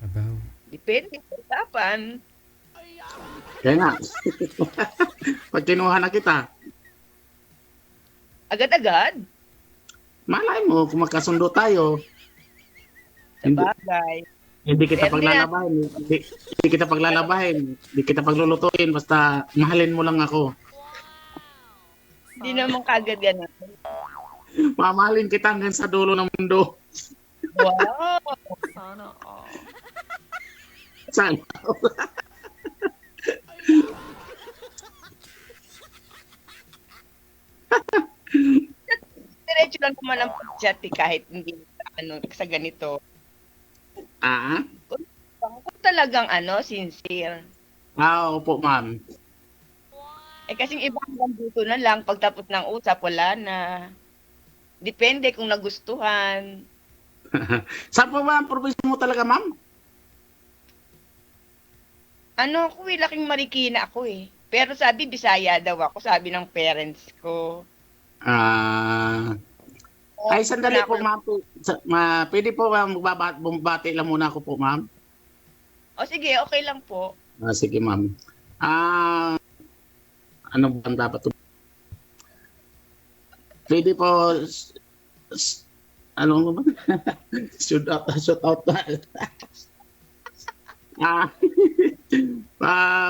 Abaw. Depende sa usapan. Kaya nga. Pag kinuha na kita, Agad-agad. malay mo kung magkasundo tayo. Sa bagay. Hindi kita Pero paglalabahin. Hindi kita paglalabahin. Hindi kita paglulutuin. Basta mahalin mo lang ako. Hindi naman kagad yan. Mamahalin kita hanggang sa dulo ng mundo. Wow. Sana all. Saan? Diretso lang naman ang pag-chat kahit hindi sa ganito. Kung talagang sincere. Opo, ma'am. Kasing iba hanggang dito na lang, pagtapos ng usap, wala na. Depende kung nagustuhan. Saan po ba ang probinsya mo talaga, ma'am? Ako laking Marikina ako eh. Pero sabi, Bisaya daw ako, sabi ng parents ko. Ay, sandali po, ma'am. Pwede po ba bumabati lang muna ako po, ma'am? O sige, okay lang po. Sige, ma'am. Ano ba ang dapat? Pwede po, ano ba? shoot out.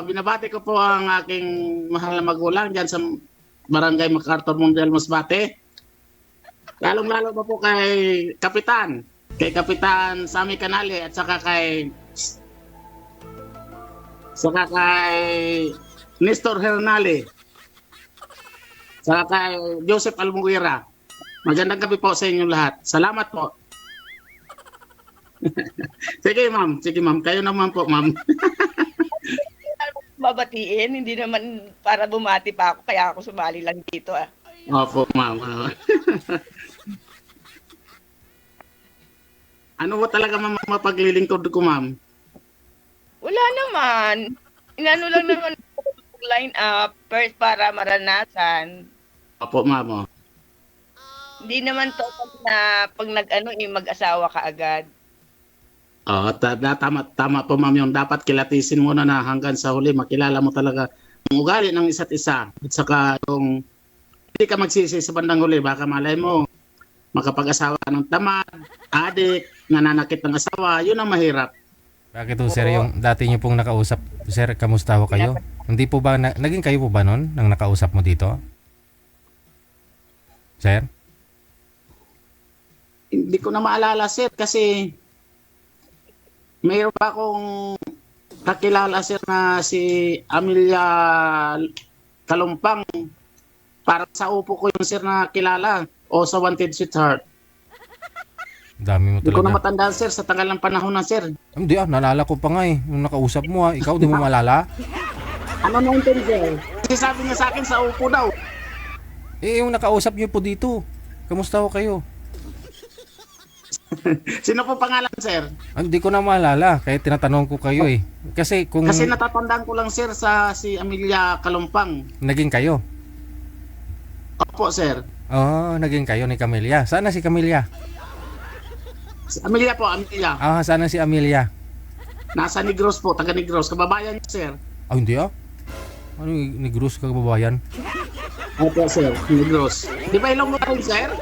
Binabati ko po ang aking mahal na magulang dyan sa Barangay MacArthur Mundial Masbate. Lalong-lalo pa po kay Kapitan Sammy Canale at saka kay Nestor Hernale. Saka kay Joseph Almuguera. Magandang gabi po sa inyong lahat. Salamat po. Sige, ma'am. Kayo naman po, ma'am. Babatiin, hindi naman para bumati pa ako, kaya ako sumali lang dito Opo, ma'am. Ano ba talaga mapaglilingkod ko, ma'am? Wala naman. Inano lang naman line up first para maranasan. Opo, ma'am. Hindi naman to na pag mag-asawa ka agad. Tama po, ma'am, yung dapat kilatisin mo na hanggang sa huli makilala mo talaga ang ugali ng isa't isa. At saka yung hindi ka magsisi sa bandang huli, baka malay mo makapag-asawa ng tamad, adik, nananakit ng asawa, yun ang mahirap. Bakit ho, sir, yung dati niyo pong nakausap, sir, kamusta ho kayo? Hindi po ba, naging kayo po ba nun nang nakausap mo dito? Sir? Hindi ko na maalala, sir, kasi mayroon pa akong kakilala sir na si Amelia Kalumpang. Para sa upo ko yung sir na kilala o sa Wanted Sweetheart. Dami mo Hindi ko na talaga. matandaan sir sa tagal ng panahon na sir. Hindi naalala ko pa nga eh. Nung nakausap mo ikaw di mo maalala? Ano na yung sir? Kasi sabi niya sa akin sa upo daw. Yung nakausap niyo po dito. Kamusta ho kayo? Sino po pangalan sir? Hindi ko na maalala. Kaya tinatanong ko kayo eh. Kasi kung Kasi natatandaan ko lang sir sa si Amelia Kalumpang. naging kayo. Opo sir. Naging kayo ni Camelia. Saan na si Camelia? Si Amelia po, Amelia. Saan na si Amelia? Nasa Negros po, taga Negros. Kababayan niya sir. Hindi Ano Negros ka kababayan? Opo sir, Negros. Di ba Ilonggo rin sir?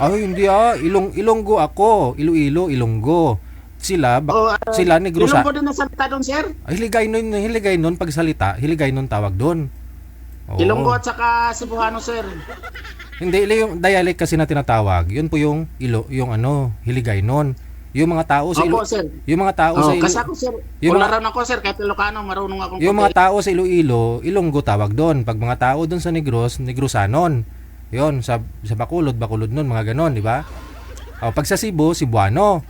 Hindi Ilonggo ako. Iloilo, Ilonggo. Sila, sila Negros. Ilonggo din na salita doon sir? Hiligay nun pagsalita. Hiligay nun tawag doon. Ilonggo at saka Cebuano sir. Hindi, yung dialect kasi na tinatawag. Yun po yung Hiligay nun. Yung mga tao sa Opo sir. Yung mga tao sa Kasi ako sir, ularan ako sir, kahit Ilocano, marunong akong yung mga tao sa Iloilo, Ilonggo tawag doon. Pag mga tao doon sa Negros, Negrosanon. Yun, sa Bacolod nun, mga ganon, di ba? Pag sa Cebu, Cebuano.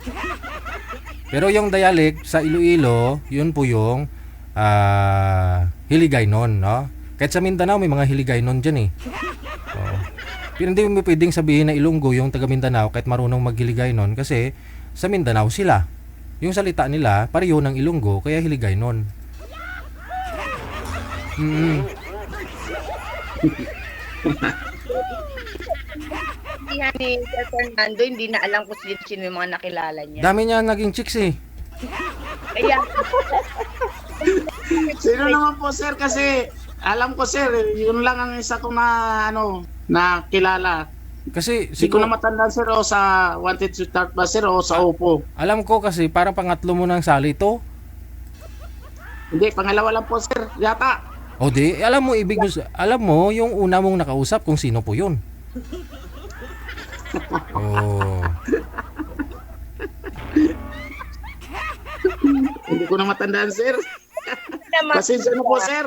Pero yung dialect sa Iloilo, yun po yung Hiligay nun, no? Kahit sa Mindanao, may mga Hiligay nun dyan eh. Pero hindi mo pwedeng sabihin na Ilonggo yung taga Mindanao kahit marunong maghiligay nun kasi sa Mindanao sila. Yung salita nila, pareho ng Ilonggo, kaya Hiligay nun. Ni Sir Fernando, hindi na alam kung sino yung mga nakilala niya. Dami niya naging chicks eh. Kaya, Sino naman po sir kasi alam ko sir, yun lang ang isa ko na kilala. Kasi Hindi ko na matandaan sir o sa Wanted Sweetheart ba sir o sa Upo. alam ko kasi parang pangatlo mo ng sali to. Hindi, pangalawa lang po sir, yata. Alam mo yung una mong nakausap kung sino po yun. Hindi ko na matandaan sir. Pasensya na po sir.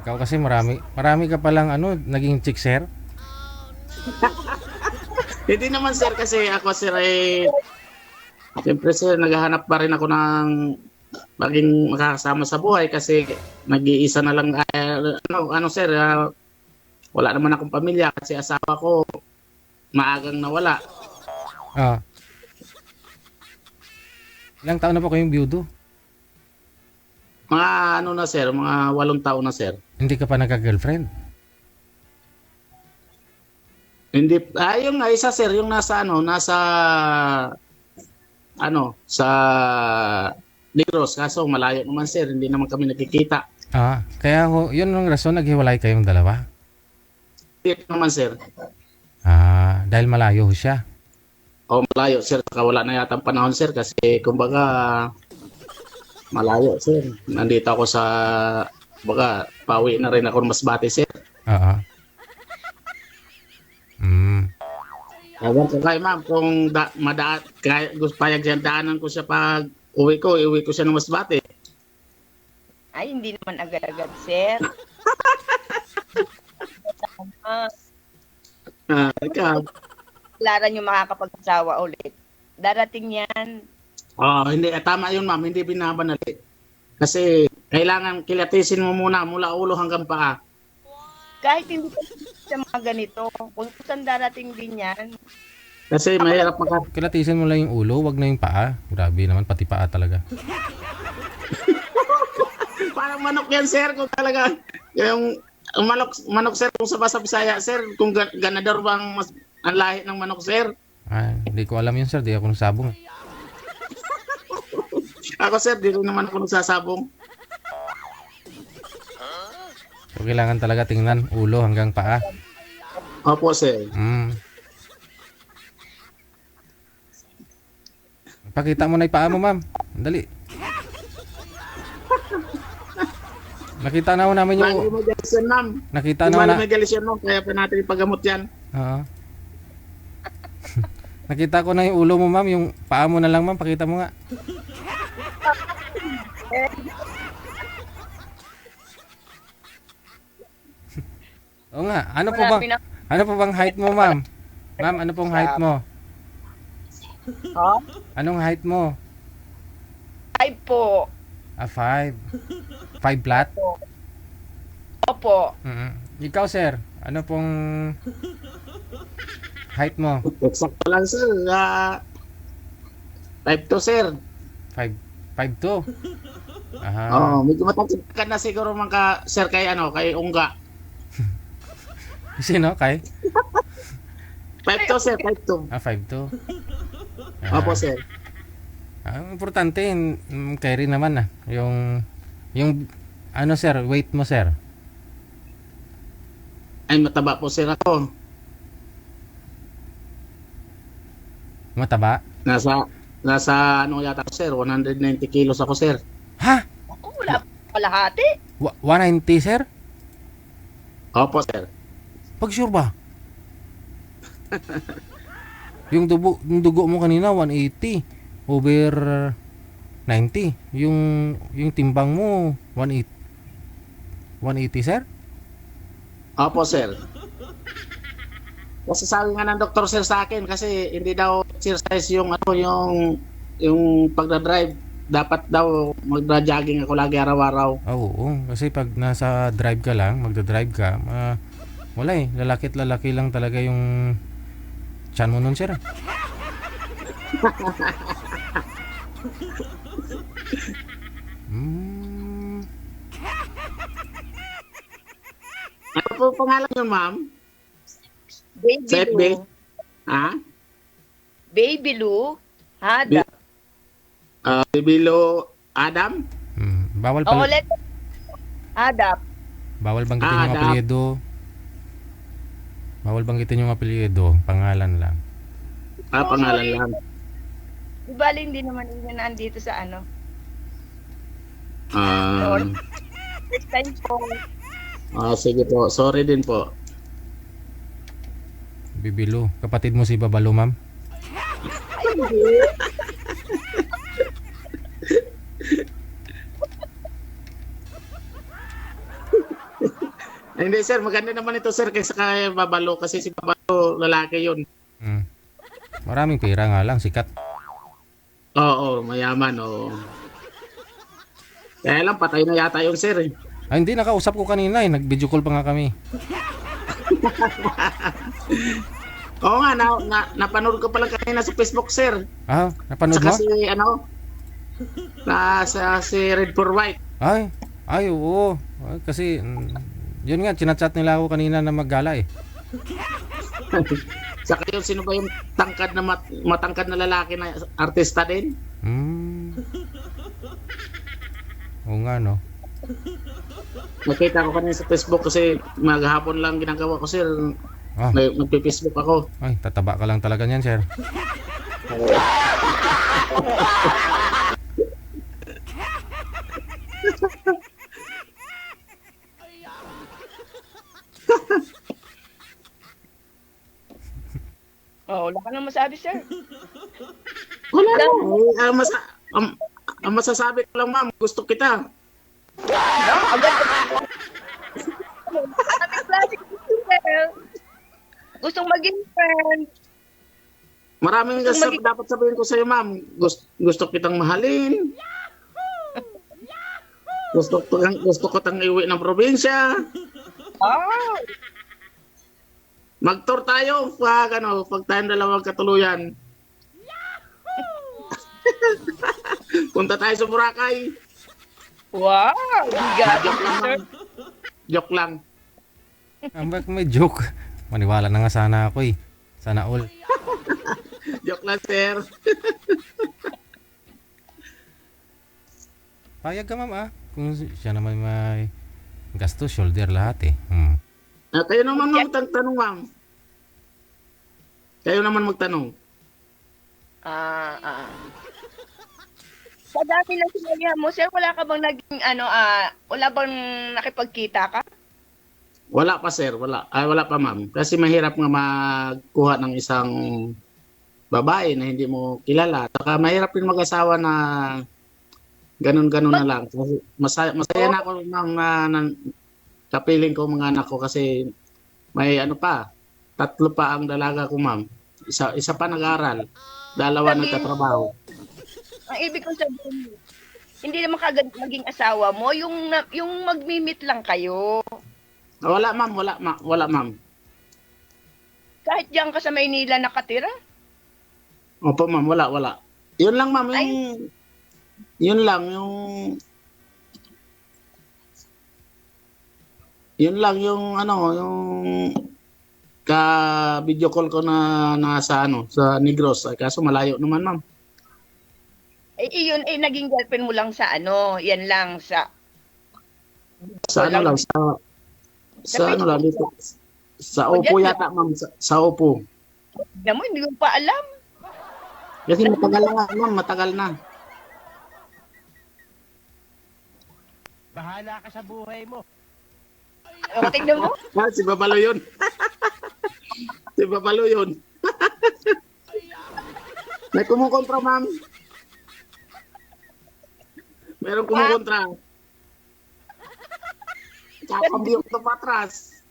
Ikaw kasi marami ka palang naging chick sir. Hindi naman sir kasi ako sir siyempre sir naghahanap pa rin ako ng maging makakasama sa buhay kasi nag-iisa na lang sir wala naman akong pamilya kasi asawa ko maagang nawala. Ilang taon na po kayong biyudo? Mga na sir, mga 8 taon na sir. Hindi ka pa nagka-girlfriend? Hindi, yung isa sir, yung nasa sa Negros, kaso malayo naman sir, hindi naman kami nakikita. Kaya yun ang rason naghiwalay kayong dalawa? Hindi naman sir. Dahil malayo siya? Malayo sir, saka wala na yata ang panahon sir kasi kumbaga malayo sir. Nandito ako sa pauwi na rin ako ng Masbate sir. Ewan ko kay ma'am kung payag siya daanan ko siya pag uwi ko siya ng Masbate. ay, hindi naman agad-agad, sir. Ikaw. Kailangan nyo makakapag-asawa ulit. Darating yan. Hindi. Tama yun, ma'am. Hindi binabanali. Kasi kailangan kilatisin mo muna mula ulo hanggang paa. Kahit hindi pa sa mga ganito, kung saan darating din yan. Kasi mahirap Kilatisin mo lang yung ulo, wag na yung paa. Grabe naman, pati paa talaga. Parang manok yan, sir. Kung talaga, yung manok, sir, kung sa Bisaya, sir, kung ganador bang ang lahi ng manok, sir? Hindi ko alam yun, sir. Di ako nagsabong. Ako, sir, di rin naman ako nagsasabong. So, kailangan talaga tingnan ulo hanggang paa. Opo, sir. Pakita mo na yung paa mo, ma'am. Dali. Nakita na ho namin yung... Mag-galisyon, ma'am. Nakita na ho na... Mag-galisyon, ma'am. Kaya pa natin ipagamot yan. Nakita ko na yung ulo mo, ma'am. Yung paa mo na lang, ma'am. Pakita mo nga. Oo nga. Ano po bang height mo, ma'am? Ma'am, ano pong height mo? Ha? Anong height mo? 5 po. 5. 5 flat? Opo. Ikaw, sir. Ano pong height mo? Eksakto lang, sir. 5'2", sir. 5'2". Aha. Oo, medyo matangkad ka na siguro sir, kay Ungga. Sino? Kay? 5'2", sir, 5'2". 5'2". Opo, sir. Ang importante, kay rin naman yung ano, sir, weight mo, sir. Ay, mataba po, sir, ako. Mataba? Nasa ano yata ako, sir, 190 kilos ako, sir. Ha? Ako, wala kalahati. 190, sir? Opo, sir. Pag sure ba? yung dugo mo kanina 180 over 90. Yung timbang mo 180, sir? Opo, sir. Kasi sabi nga ng doktor, sir, sa akin, kasi hindi daw exercise yung pagdadrive. Dapat daw magdra-jogging ako lagi araw-araw. Oo, kasi pag nasa drive ka lang, magdadrive ka, wala lalaki't lalaki lang talaga yung tiyan mo nun, sir. Ano po pangalan niyo, ma'am? Baby Sa FB? Lou. Ha? Baby Lou. Hada. Bibilo Adam? Bawal Oo, pala. letter. Adap. Bawal banggitin yung apelyido. Bawal banggitin yung apelyido. Pangalan lang. Pangalan lang. Di bali, hindi naman yun nandito sa ano. Next time po. Sige po. Sorry din po. Bibilo. Kapatid mo si Babalo, ma'am? Ay, hindi. Hindi, sir, maganda naman ito, sir, kaysa kay Babalo, kasi si Babalo lalaki yun. Maraming pera nga lang, sikat. Oo, mayaman, oo. Kaya lang, patay na yata yung sir, eh. Ay, hindi, nakausap ko kanina nag-video call pa nga kami. Oo nga, napanood ko pala kanina sa Facebook, sir. Napanood mo? Kasi si Red for White. Ay, oo. Kasi, yun nga, chinachat nila ako kanina na maggala eh. Saka yun, sino ba yung matangkad na lalaki na artista din? Oo nga, no? Nakita ko kanina sa Facebook kasi maghapon lang ginagawa ko, sir. Nagpe-Facebook ako. Ay, tataba ka lang talaga niyan, sir. Wala ka nang masabi, sir. Wala lang. Ang masasabi ko lang, ma'am, gusto kita. No? Agad. Gustong maging friend. Maraming dapat sabihin ko sa'yo, ma'am. Gusto kitang mahalin. Gusto ko tang iwi ng probinsya. Mag-tour tayo pag tayong dalawang katuluyan. Punta tayo sa Boracay. Wow! Joke lang, ma'am. Joke lang. Bakit may joke? Maniwala na nga sana ako eh. Sana all. Joke lang, sir. Payag ka, ma'am, kung siya naman may gasto, shoulder lahat eh. Kayo naman magtanong, ma'am. Kayo naman magtanong. Sa dami lang sinabi mo, sir, wala ka bang naging, wala bang nakipagkita ka? Wala pa, sir. Wala pa, ma'am. Kasi mahirap nga magkuha ng isang babae na hindi mo kilala. Saka mahirap rin mag-asawa na ganun-ganun na lang. Kasi masaya na ako, ma'am, na kapiling ko mga anak ko kasi may ano pa, 3 pa ang dalaga ko, ma'am. Isa pa nag-aral, 2 nagtatrabaho. Ang ibig kong sabihin, hindi naman kagad maging asawa mo, yung magmi-meet lang kayo. Wala, ma'am, wala, ma'am. Kahit diyan ka sa Maynila nakatira? Opo, ma'am, wala. Yun lang, ma'am, yun lang yung ka-video call ko na nasa sa Negros. Kaso malayo naman, ma'am. Iyon naging girlfriend mo lang sa yan lang sa dito. Sa Oppo yata, ma'am, sa Oppo. Alam mo, hindi ko pa alam. Kasi matagal na, ma'am, matagal na. Bahala ka sa buhay mo. Tingnan mo. Si Babalo yun. Si Babalo yun. May kumukontra, ma'am. Meron kumukontra. Kakambiyok ito patras.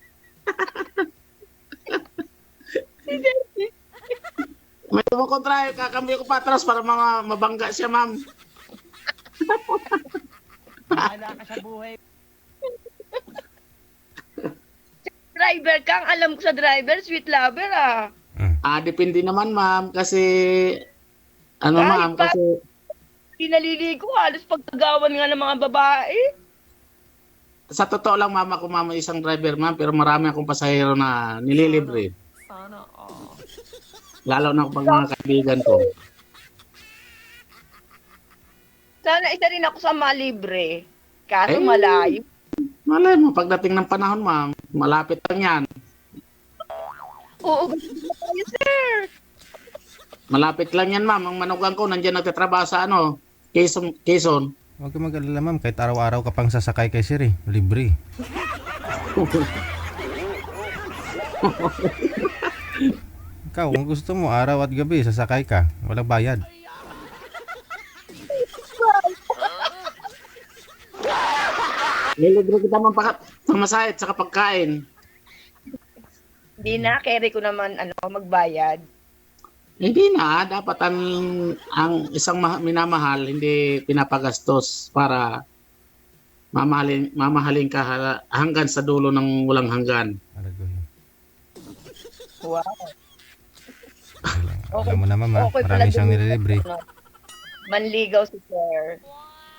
May kumukontra, kakambiyok ko patras para mabangga siya, ma'am. Bahala ka sa buhay. Driver kang, alam ko sa driver, sweet lover Depende naman, ma'am, kasi ma'am, kasi naliligo, halos pagkagawan nga ng mga babae. Sa totoo lang, ma'am, ako, ma'am, isang driver, ma'am, pero marami akong pasahero na nililibre. Lalo na pag mga kaibigan ko. Sana isa rin ako sa malibre. Kaso malayo. Malay mo, pagdating ng panahon, ma'am, malapit lang yan. Oo, kayo, sir. Malapit lang yan, ma'am. Ang manugang ko, nandiyan nagtatrabaho sa Quezon. Huwag ka mag-alala, ma'am. Kahit araw-araw ka pang sasakay kay Sir, libre. Ikaw, kung gusto mo, araw at gabi, sasakay ka. Walang bayad. Nilibre kita man pamasahe at saka pagkain. Hindi na, carry ko naman magbayad. Hindi na, dapat ang isang minamahal hindi pinapagastos para mamahalin ka hanggang sa dulo ng walang hanggan. Wow. Alam mo naman, ma'am, marami siyang nililibre. Manligaw si sir.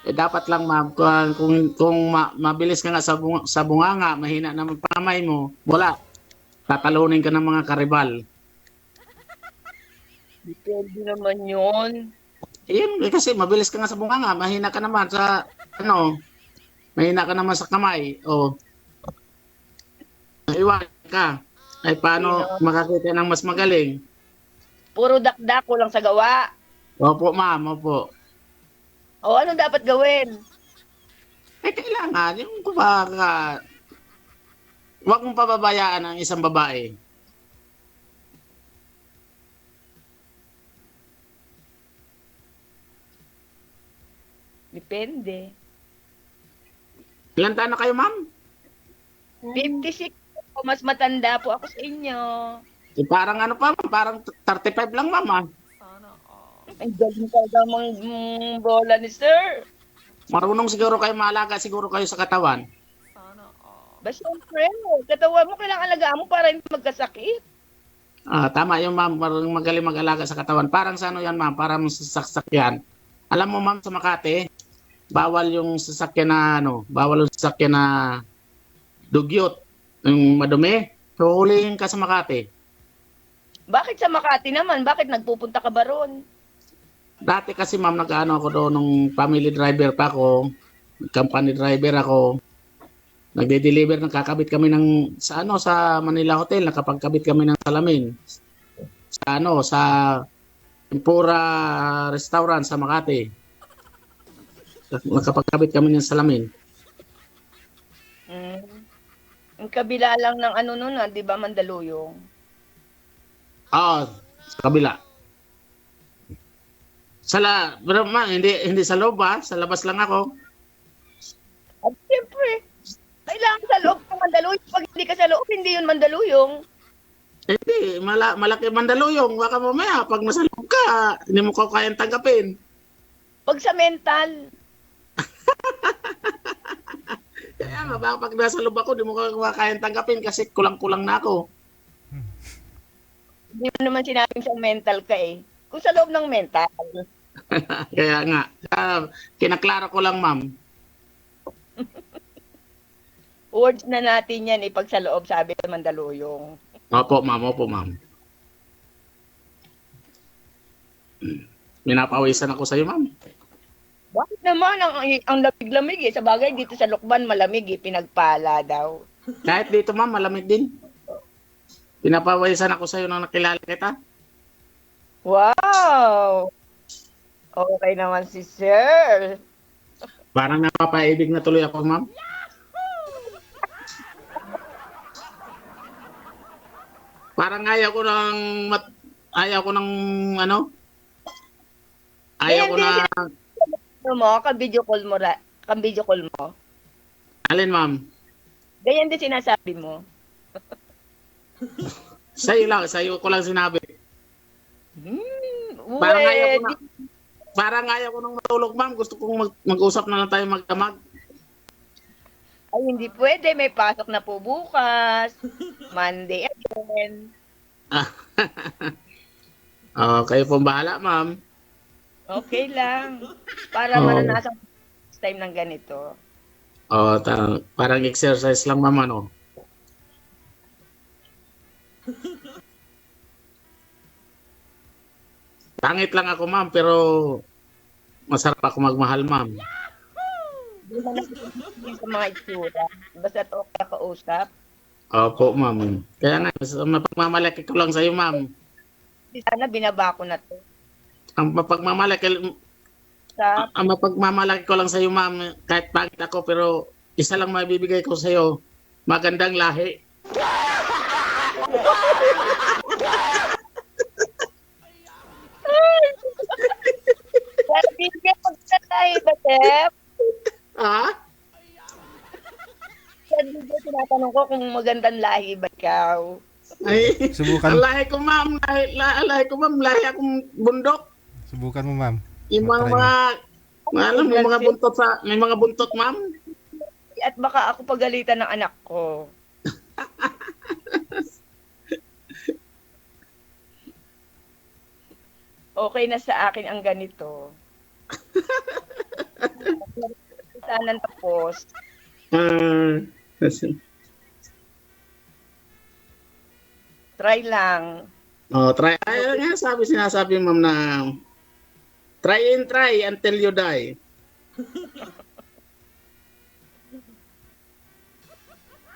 Dapat lang, ma'am, kung mabilis ka nga sa bunganga, mahina naman pamay mo, wala. Tatalunin ka ng mga karibal. Depende naman yun. Yun, kasi mabilis ka nga sa bunganga, mahina ka naman sa, mahina ka naman sa kamay. O, iwan ka. Ay, paano makakita ng mas magaling? Puro dakdak ko lang sa gawa. Opo, ma'am, opo. O, ano dapat gawin? Kailangan, yung kumbaga, huwag mong pababayaan ang isang babae. Depende. Ilan taon na kayo, ma'am? 56 po, mas matanda po ako sa inyo. Parang parang 35 lang, ma'am. Ang galing talaga bola ni sir. Marunong siguro kayo maalaga siguro kayo sa katawan. Basta katawan mo kailangan alagaan mo para hindi magkasakit. Tama yung ma'am, magaling mag-alaga sa katawan. Parang sa yan, ma'am, parang sa sasakyan. Alam mo, ma'am, sa Makati, bawal yung sasakyan na dugyot, yung madumi. So, hulihin ka sa Makati. Bakit sa Makati naman? Bakit nagpupunta ka ba ron? Dati kasi, ma'am, ako doon nung family driver pa ako, company driver ako. Nagde-deliver, nakakabit kami sa Manila Hotel, nakapagkabit kami ng salamin. Sa Tempura Restaurant sa Makati. Nakapagkabit kami ng salamin. Ang kabila lang ng nun, di ba, Mandaluyong? Sa kabila. Pero ma'am, hindi sa loob sa labas lang ako. At siyempre, kailangan sa loob ng mandaluyong. Pag hindi ka sa loob, hindi yun mandaluyong. Hindi, malaki mandaluyong. Baka mamaya, pag nasa loob ka, hindi mo ko kayang tanggapin. Pag sa mental, Kaya nga, baka pag nasa loob ako, hindi mo ko kayang tanggapin kasi kulang-kulang na ako. hindi mo naman sinabing sa mental ka eh. Kung sa loob ng mental, Kaya nga, kinaklara ko lang, ma'am. words na natin yan pag sa loob sabi ng mandaluyong. Opo, ma'am. Minapawisan ako sa'yo, ma'am. Bakit naman ang lamig-lamig Sa bagay dito sa Lukban malamig pinagpala daw. Kahit dito, ma'am, malamig din. Pinapawisan ako sa'yo nang nakilala kita. Wow! Okay naman si Sir. Parang napapaibig na tuloy ako, ma'am. Parang ayaw ko ng Ka-video call mo. Alin, ma'am? Ganyan din sinasabi mo. Sa'yo ko lang sinabi. Parang ayaw ko nang matulog, ma'am. Gusto kong mag-usap na lang tayo magdamag. Ay, hindi pwede. May pasok na po bukas. Monday again. Kayo pong bahala, ma'am. Okay lang. Para maranasan time ng ganito. Parang exercise lang, ma'am, ano? Pangit lang ako, ma'am, pero masarap ako magmahal, ma'am. Hindi mo nakikinig sa mga itsura. Basta okay ka kausap. Opo, ma'am. Kaya nga, mapagmamalaki ko lang sa'yo, ma'am. Sana binaba ko na to. Ang mapagmamalaki ko lang sa'yo, ma'am, kahit pangit ako, pero isa lang mabibigay ko sa'yo, magandang lahi. Bibigyan magkatahi ba, Tep? Bibigyan tinatanong ko kung magandang lahi ba ikaw. Ay, Subukan. ang lahi ko, ma'am, lahi akong bundok. Subukan mo, ma'am. Yung Try mo. may mga buntot, ma'am. At baka ako pagalitan ng anak ko. Okay na sa akin ang ganito. Sana tapos. Try lang. Try. Ay, nga sinasabi, ma'am, na try until you die.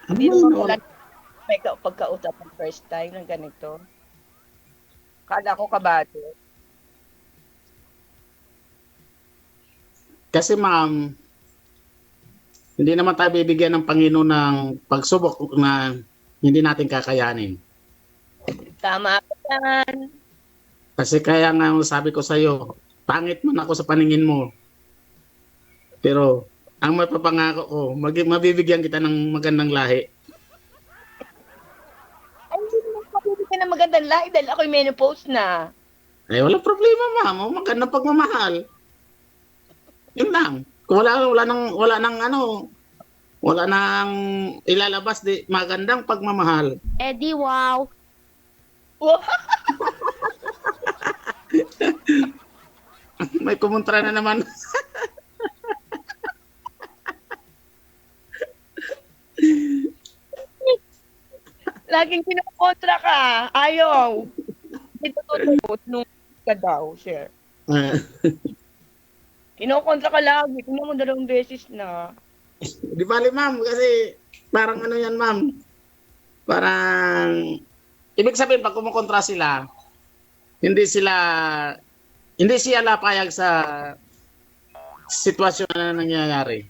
Hindi naman wala may pagkausap ng first time ng ganito. Kala ko kabado. Kasi, ma'am, hindi naman tayo bibigyan ng Panginoon ng pagsubok na hindi natin kakayanin. Tama ka yan. Kasi kaya nga sabi ko sa'yo, pangit man ako sa paningin mo. Pero, ang mapapangako ko, mabibigyan kita ng magandang lahi. Ay, hindi naman mabibigyan ng magandang lahi dahil ako'y menopause na. Ay, walang problema, ma'am. Magandang pagmamahal. Yun lang. Kung wala nang ilalabas, magandang pagmamahal. Eddie, wow. May kumontra na naman. Laging kinakontra ka. Ayaw. Dito tutulot nung ka daw, sir. Kinokontra ka lagi. Tingnan mo 2 beses na. Di bali, ma'am, kasi parang ano yan, ma'am. Parang, ibig sabihin, pag kumukontra sila, hindi sila payag sa sitwasyon na nangyayari.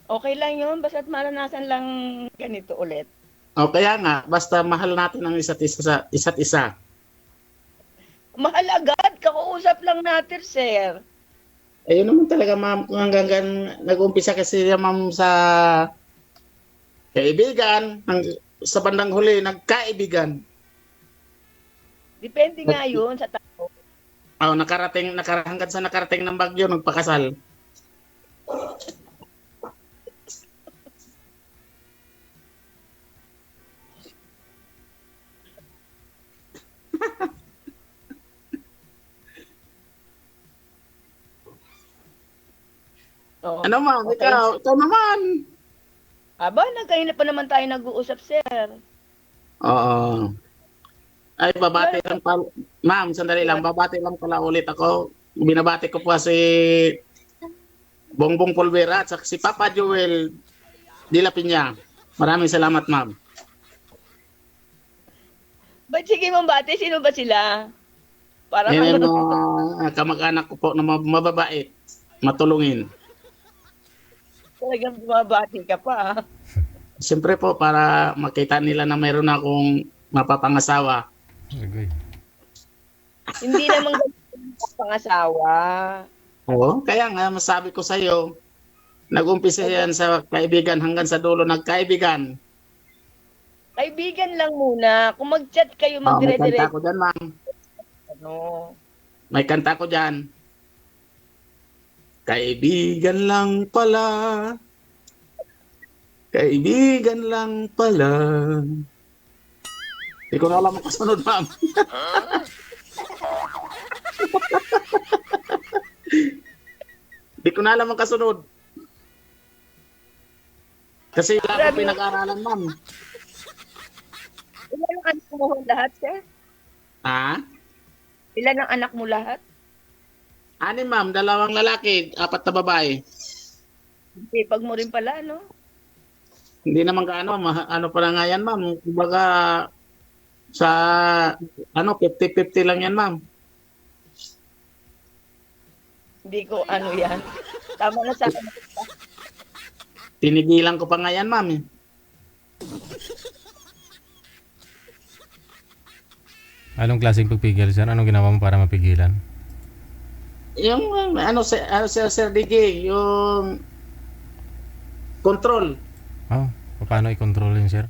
Okay lang yun. Basta't maranasan lang ganito ulit. O kaya nga, basta mahal natin ang isa't isa. Mahal agad, kakausap lang natin, sir. Ayun naman talaga, ma'am, kung hanggang nag-umpisa kasi ma'am sa kaibigan, sa bandang huli, nagkaibigan. Depende nga yun sa tao. Hanggang sa nakarating ng Bagyo, nagpakasal. Oo. Ano ma'am, Okay. ikaw naman. Aba, nagkaina pa naman tayo nag-uusap, sir. Oo. Ay, babati lang pala. Ma'am, sandali lang. Babati lang pala ulit ako. Binabati ko po si Bongbong Polvera at si Papa Joel Dila Piña. Maraming salamat, ma'am. Ba't sige mong bati? Sino ba sila? Parang Yan kamag-anak ko po na mababait. Matulungin. talagang bumabati ka pa. Ah. Siyempre po, para makita nila na mayroon akong mapapangasawa. Agay. Hindi naman ganun pangasawa. Oo, kaya nga masabi ko sa iyo, nag-umpisa yan sa kaibigan hanggang sa dulo nagkaibigan. Kaibigan lang muna. Kung mag-chat kayo, May kanta magdire-dire. ko dyan, ma'am. Ano? May kanta ko dyan. Kaibigan lang pala. Kaibigan lang pala. Hindi ko na alam ang kasunod, ma'am. Hindi ko na alam ang kasunod. Kasi wala akong pinag-aralan, ma'am. Ilan ang anak mo lahat, sir? Ha? Ilan ang anak mo lahat? Ani, ma'am. 2 lalaki, 4 na babae. Pag mo rin pala, no? Hindi naman gaano, ano pa na nga yan, ma'am. Kumbaga, sa, 50-50 lang yan, ma'am. Hindi ko ano yan. Tama na sa akin. Tinigilan ko pa nga yan, ma'am. Anong klaseng pagpigil, sir? Anong ginawa mo para mapigilan? Yung, Sir DJ, yung control. Oh, paano i-control yun, sir?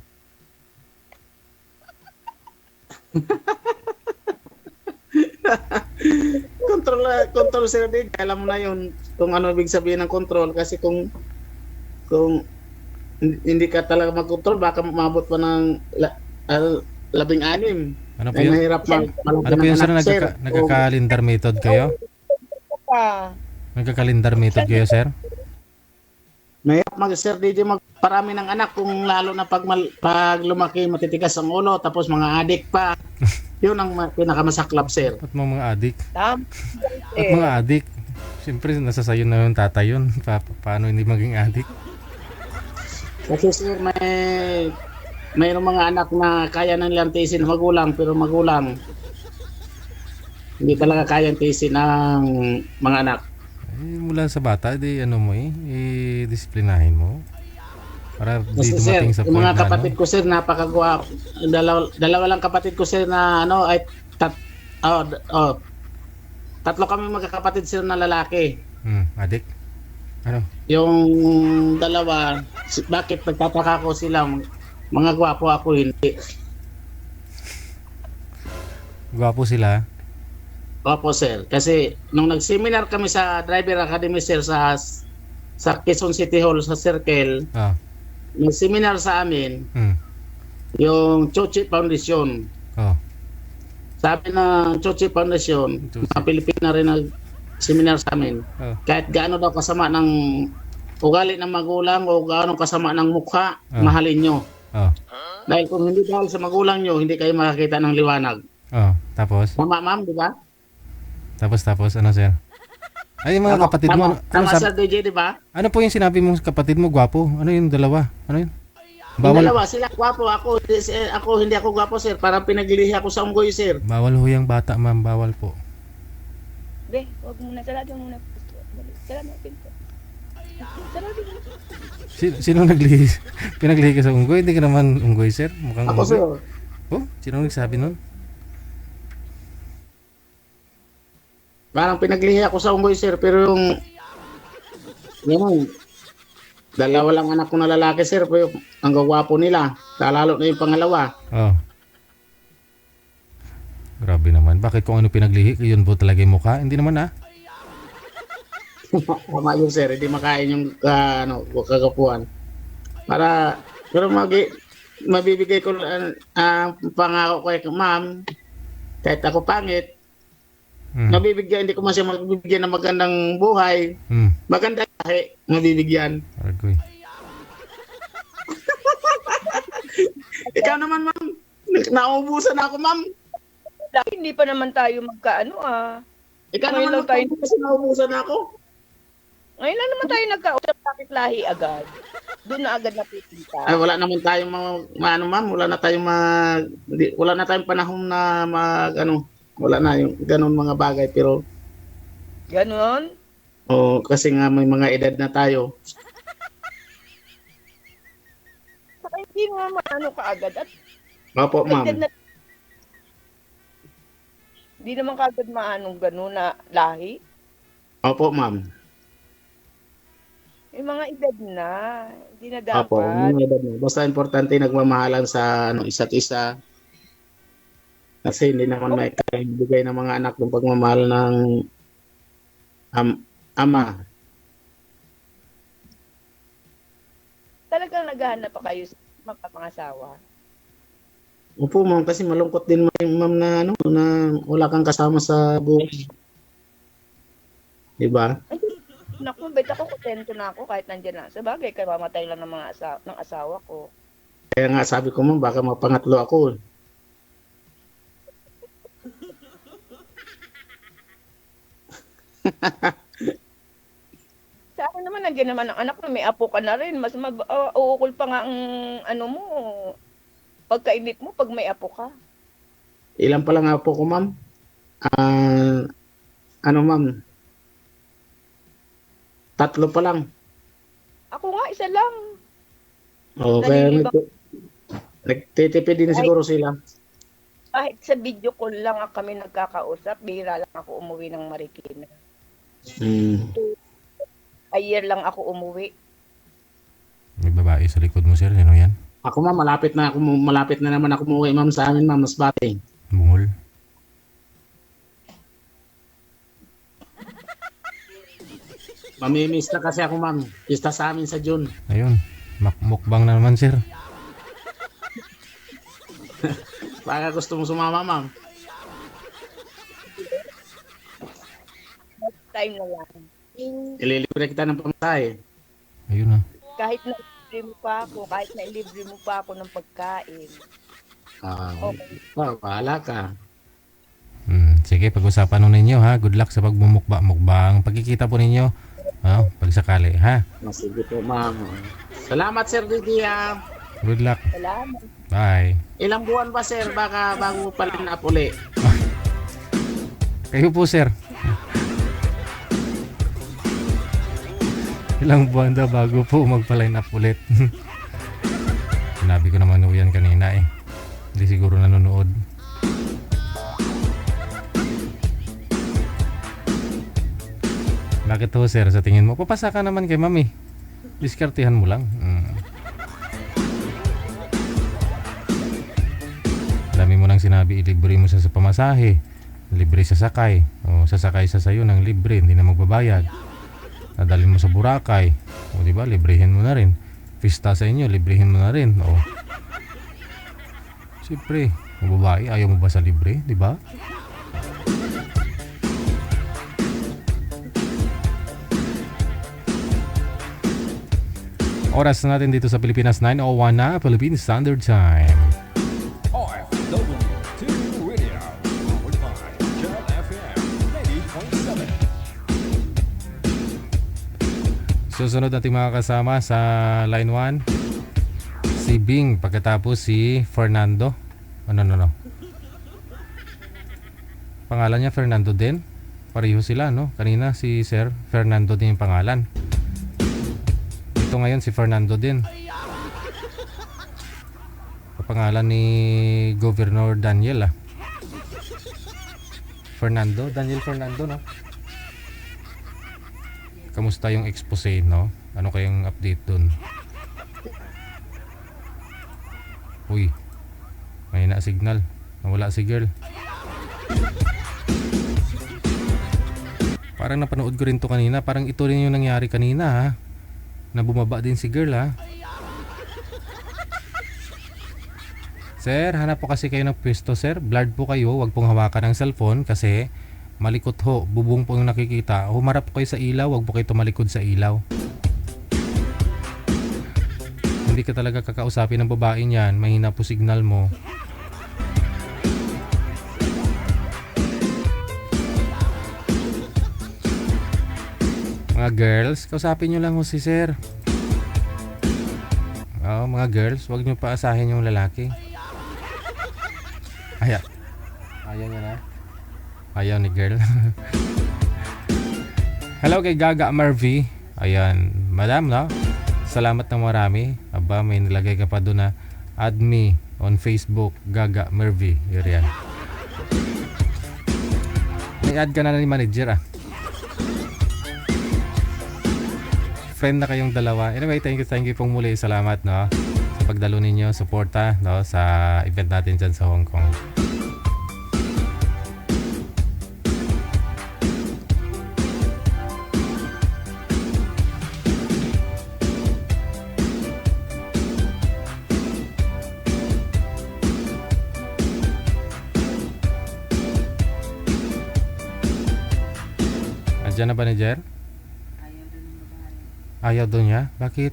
Control, Sir DJ. Alam mo na yun kung ano ibig sabihin ng control. Kasi kung hindi ka talaga mag-control, baka mabot pa ng 16. Ano po Ay, yun? mahirap Ano po yun, sir? Nagka-calendar method kayo? Nagka-calendar method kayo, sir? Mahirap Sir DJ magparami ng anak kung lalo na pag lumaki matitigas ang ulo tapos mga adik pa. Yun ang pinakamasaklap, sir. At mga adik? Tama. At mga adik? Siyempre, nasa sayo na yung tatay yun. Paano hindi maging adik? Kasi sir, mayroong mga anak na kaya na nilang tiisin magulang, pero magulang hindi talaga kaya tiisin ng mga anak. Mula sa bata, i-disiplinahin mo. Para di Kasi sir, dumating sa yung point mga na kapatid ko sir, napakagwapo. Dalawa lang kapatid ko sir na tatlo kami magkakapatid sir na lalaki. Adik? Ano? Yung dalawa, bakit nagtataka ko sila, mga gwapo ako hindi. Gwapo sila? Opo sir, kasi nung nag-seminar kami sa Driver Academy sir sa Quezon City Hall sa Circle, nag-seminar sa amin yung Chochi Foundation. Sabi na Chochi Foundation, mga Pilipina rin nag-seminar sa amin. Kahit gaano daw kasama ng ugali ng magulang o gaano kasama ng mukha, mahalin nyo. Dahil kung hindi dahil sa magulang nyo, hindi kayo makakita ng liwanag. Tapos? Tama ma'am, di ba? Tapos, ano sir? Ay, yung mga kapatid mo. Tama sir DJ, di ba? Ano po yung sinabi mong kapatid mo, gwapo? Ano yung dalawa? Ano yun? Yung dalawa, sila gwapo. Ako, hindi ako gwapo sir. Parang pinaglilihi ako sa unggoy sir. Bawal ho yung bata, ma'am. Bawal po. Be, wag muna. Sarado muna. Sarado pinto. Sino naglihi? Pinaglihi ka sa unggoy? Hindi ka naman unggoy, sir. Mukhang Ako, unggoy. sir. Oh, sino nagsabi nun? Parang pinaglihi ako sa unggoy, sir, pero yung dalawa lang anak ko na lalaki, sir, pero ang gagwapo nila. Lalo na yung pangalawa. Oh. Grabe naman. Bakit kung ano pinaglihi, yun po talaga yung mukha? Hindi naman Tama yun, sir. Hindi makain yung kagapuan. Pero mabibigay ko pangako kay ma'am, kahit ako pangit, hindi ko man siya mabibigyan ng magandang buhay. Maganda kahit mabibigyan. Argoy. Ikaw naman, ma'am. Nauubusan ako, ma'am. Hindi pa naman tayo magkaano Ikaw naman tayo kasi nauubusan ako. Ngayon lang naman tayo nagkausap, bakit lahi agad? Doon na agad napitinta. Ay, wala naman tayong ma'am, wala na tayong panahon na wala na yung ganun mga bagay, pero ganon? Kasi nga may mga edad na tayo. Saka hindi nga maano ka agad at Opo, ma'am. Hindi naman kagad maanong gano'n na lahi. Opo, ma'am. May mga edad na. Hindi na dapat. Opo, mga edad na. Basta importante nagmamahalan sa isa't isa. Kasi hindi naman may bigay ng mga anak ng pagmamahal ng ama. Talagang naghahanap pa kayo sa magpapangasawa? Opo, ma'am, kasi malungkot din ma'am na wala kang kasama sa buhay. Diba? Naku, bet ako kontento na ako kahit nandiyan na. Sa bagay, kaya mamatay lang ng ng asawa ko. Kaya nga sabi ko, ma'am, baka mapangatlo ako. Sa akin naman, nandiyan naman ang anak mo, may apo ka na rin. Mas uukol pa nga ang mo, pagkainit mo pag may apo ka. Ilan pa lang apo ko, ma'am? Ma'am? 3 pa lang. Ako nga, isa lang. Kaya nagtitipid din siguro sila. Kahit sa video call lang kami nagkakausap, bihira lang ako umuwi ng Marikina. A year lang ako umuwi. May babae sa likod mo, sir. Sino yan? Ako, ma'am, malapit na naman ako umuwi, ma'am, sa amin, ma'am, Masbate. Bungol. Mamimiss na kasi ako, ma'am. Pista sa amin sa June. Ayun. Mukbang na naman, sir. Baka gusto mo sumama, ma'am. Time na lang. Ililibre kita ng pamasahe. Ayun na. Kahit na libre mo pa ako ng pagkain. Bahala ka. Sige, pag-usapan nun ninyo, ha. Good luck sa pagmumukbang. Pagkikita po ninyo, pagsakali, ha. Sige po, ma'am. Salamat, Sir Didia. Good luck. Salamat. Bye. Ilang buwan ba, sir, baka bago pala na puli? Kayo po, sir. Ilang buwan daw bago po magpa-line up ulit. Sinabi ko naman yan kanina eh. Hindi siguro nanonood. Bakit ho, sir? Sa tingin mo, papasa ka naman kay mami. Diskartihan mo lang. Dami mo nang sinabi, ilibre mo siya sa pamasahe. Libre sa sakay. O sasakay sa sayo ng libre, hindi na magbabayad. Nadalhin mo sa Boracay. O diba, librehin mo na rin. Pista sa inyo, librehin mo na rin. O. Siyempre, babae, ayaw mo ba sa libre? Diba? Oras na natin dito sa Pilipinas, 9:01 na, Philippine Standard Time. OFW2 Radio, powered by Jet FM 90.7. Susunod nating mga kasama sa line 1, si Bing, pagkatapos si Fernando. No. Pangalan niya Fernando din. Pareho sila, no? Kanina si Sir Fernando din yung pangalan. Ito ngayon si Fernando din. Pangalan ni Governor Daniel Daniel Fernando, no? Kamusta yung expose, no? Ano kayang update dun? Uy, may na signal. Nawala si girl. Parang napanood ko rin to kanina. Parang ito rin yung nangyari kanina, ha? Na bumaba din si girl, ha? Sir, hanap po kasi kayo ng pwesto, sir. Blurred po kayo, wag pong hawakan ng cellphone kasi malikot ho, bubong po yung nakikita. Humarap po kayo sa ilaw, wag po kayo tumalikod sa ilaw. Hindi ka talaga kakausapin ng babae niyan, mahina po signal mo. Mga girls, kausapin nyo lang ho si sir. Mga girls, wag nyo pa asahin yung lalaki. Ayaw niya na. Ayaw ni girl. Hello kay Gaga Marvy. Ayan, madam, no? Salamat ng marami. Aba, may nilagay ka pa doon na add me on Facebook, Gaga Marvy. Yan. May add ka na ni manager, Friend na kayong dalawa. Anyway, thank you pong muli. Salamat, no? Sa pagdalo ninyo, suporta, no? Sa event natin dyan sa Hong Kong. Andiyan na ba ni Jer? Ayaw doon niya? Bakit?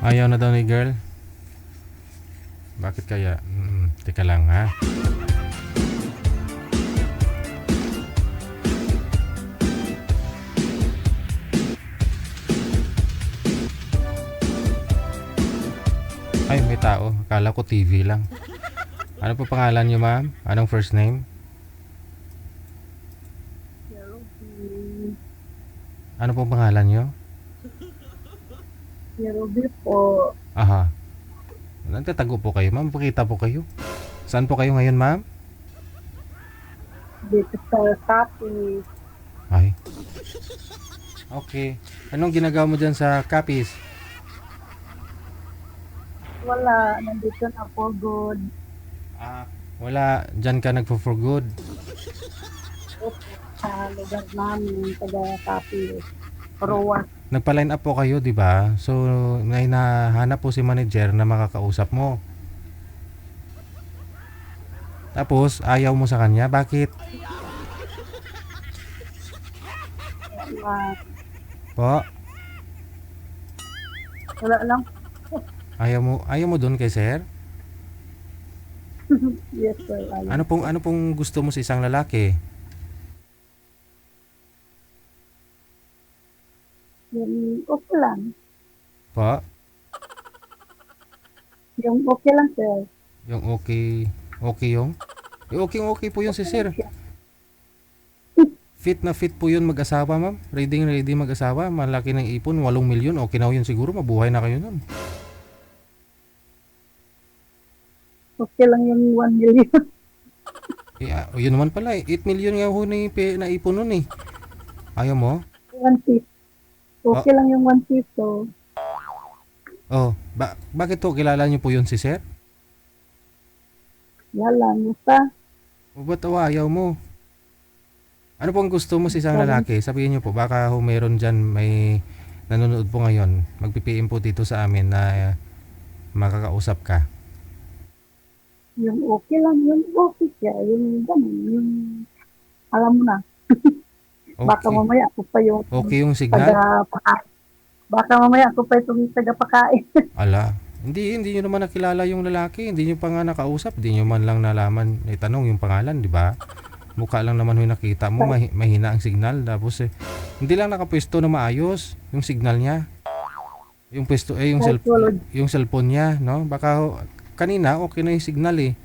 Ayaw na daw ni girl. Bakit kaya? Teka lang, ha. Ay, may tao. Akala ko TV lang. Ano po pangalan niyo, ma'am? Anong first name? Ano po pangalan niyo? Ruby po. Aha. Nagtatago po kayo, ma'am. Pakita po kayo. Saan po kayo ngayon, ma'am? Dito sa Capiz. Ay. Okay. Anong ginagawa mo dyan sa Capiz? Wala. Nandito na po good. Wala. Dyan ka nagpo-for good? Sa lugar namin, taga Capiz. Rowan. Nagpa-line up po kayo, di ba? So, may nahanap po si manager na makakausap mo. Tapos, ayaw mo sa kanya. Bakit? Po? Wala lang. Ayaw mo doon kay sir? Yes, sir. Ano pong gusto mo sa isang lalaki? Yung okay lang. Po? Yung okay lang, sir. Yung okay yung? Okay po yun si sir. Fit na fit po yun mag-asawa, ma'am. Ready mag-asawa. Malaki ng ipon, 8 milyon. Okay na yun siguro. Mabuhay na kayo nun. Okay lang yung 1 million. Yun naman pala 8 milyon nga ho na ipon nun eh. Ayaw mo? 150. Okay lang yung 150. Bakit to? Kilala niyo po yun si sir? Wala, basta. Ba't ayaw mo? Ano pong gusto mo sa isang lalaki? Sabihin niyo po, baka meron dyan may nanonood po ngayon, mag-PPM po dito sa amin na makakausap ka. Yung okay lang, yung okay siya, yung ganun, yung alam mo na. Baka Okay. mamaya ako pa yung Okay yung signal? tagapakain. Baka mamaya ako pa yung tagapakain. Ala, hindi nyo naman nakilala yung lalaki, hindi nyo pa nga nakausap, hindi nyo man lang nalaman, itanong yung pangalan, di ba? Mukha lang naman yung nakita mo, mahina ang signal, tapos hindi lang nakapwesto na maayos yung signal niya. Yung pwesto, yung cellphone niya, no? Baka kanina okay na yung signal eh.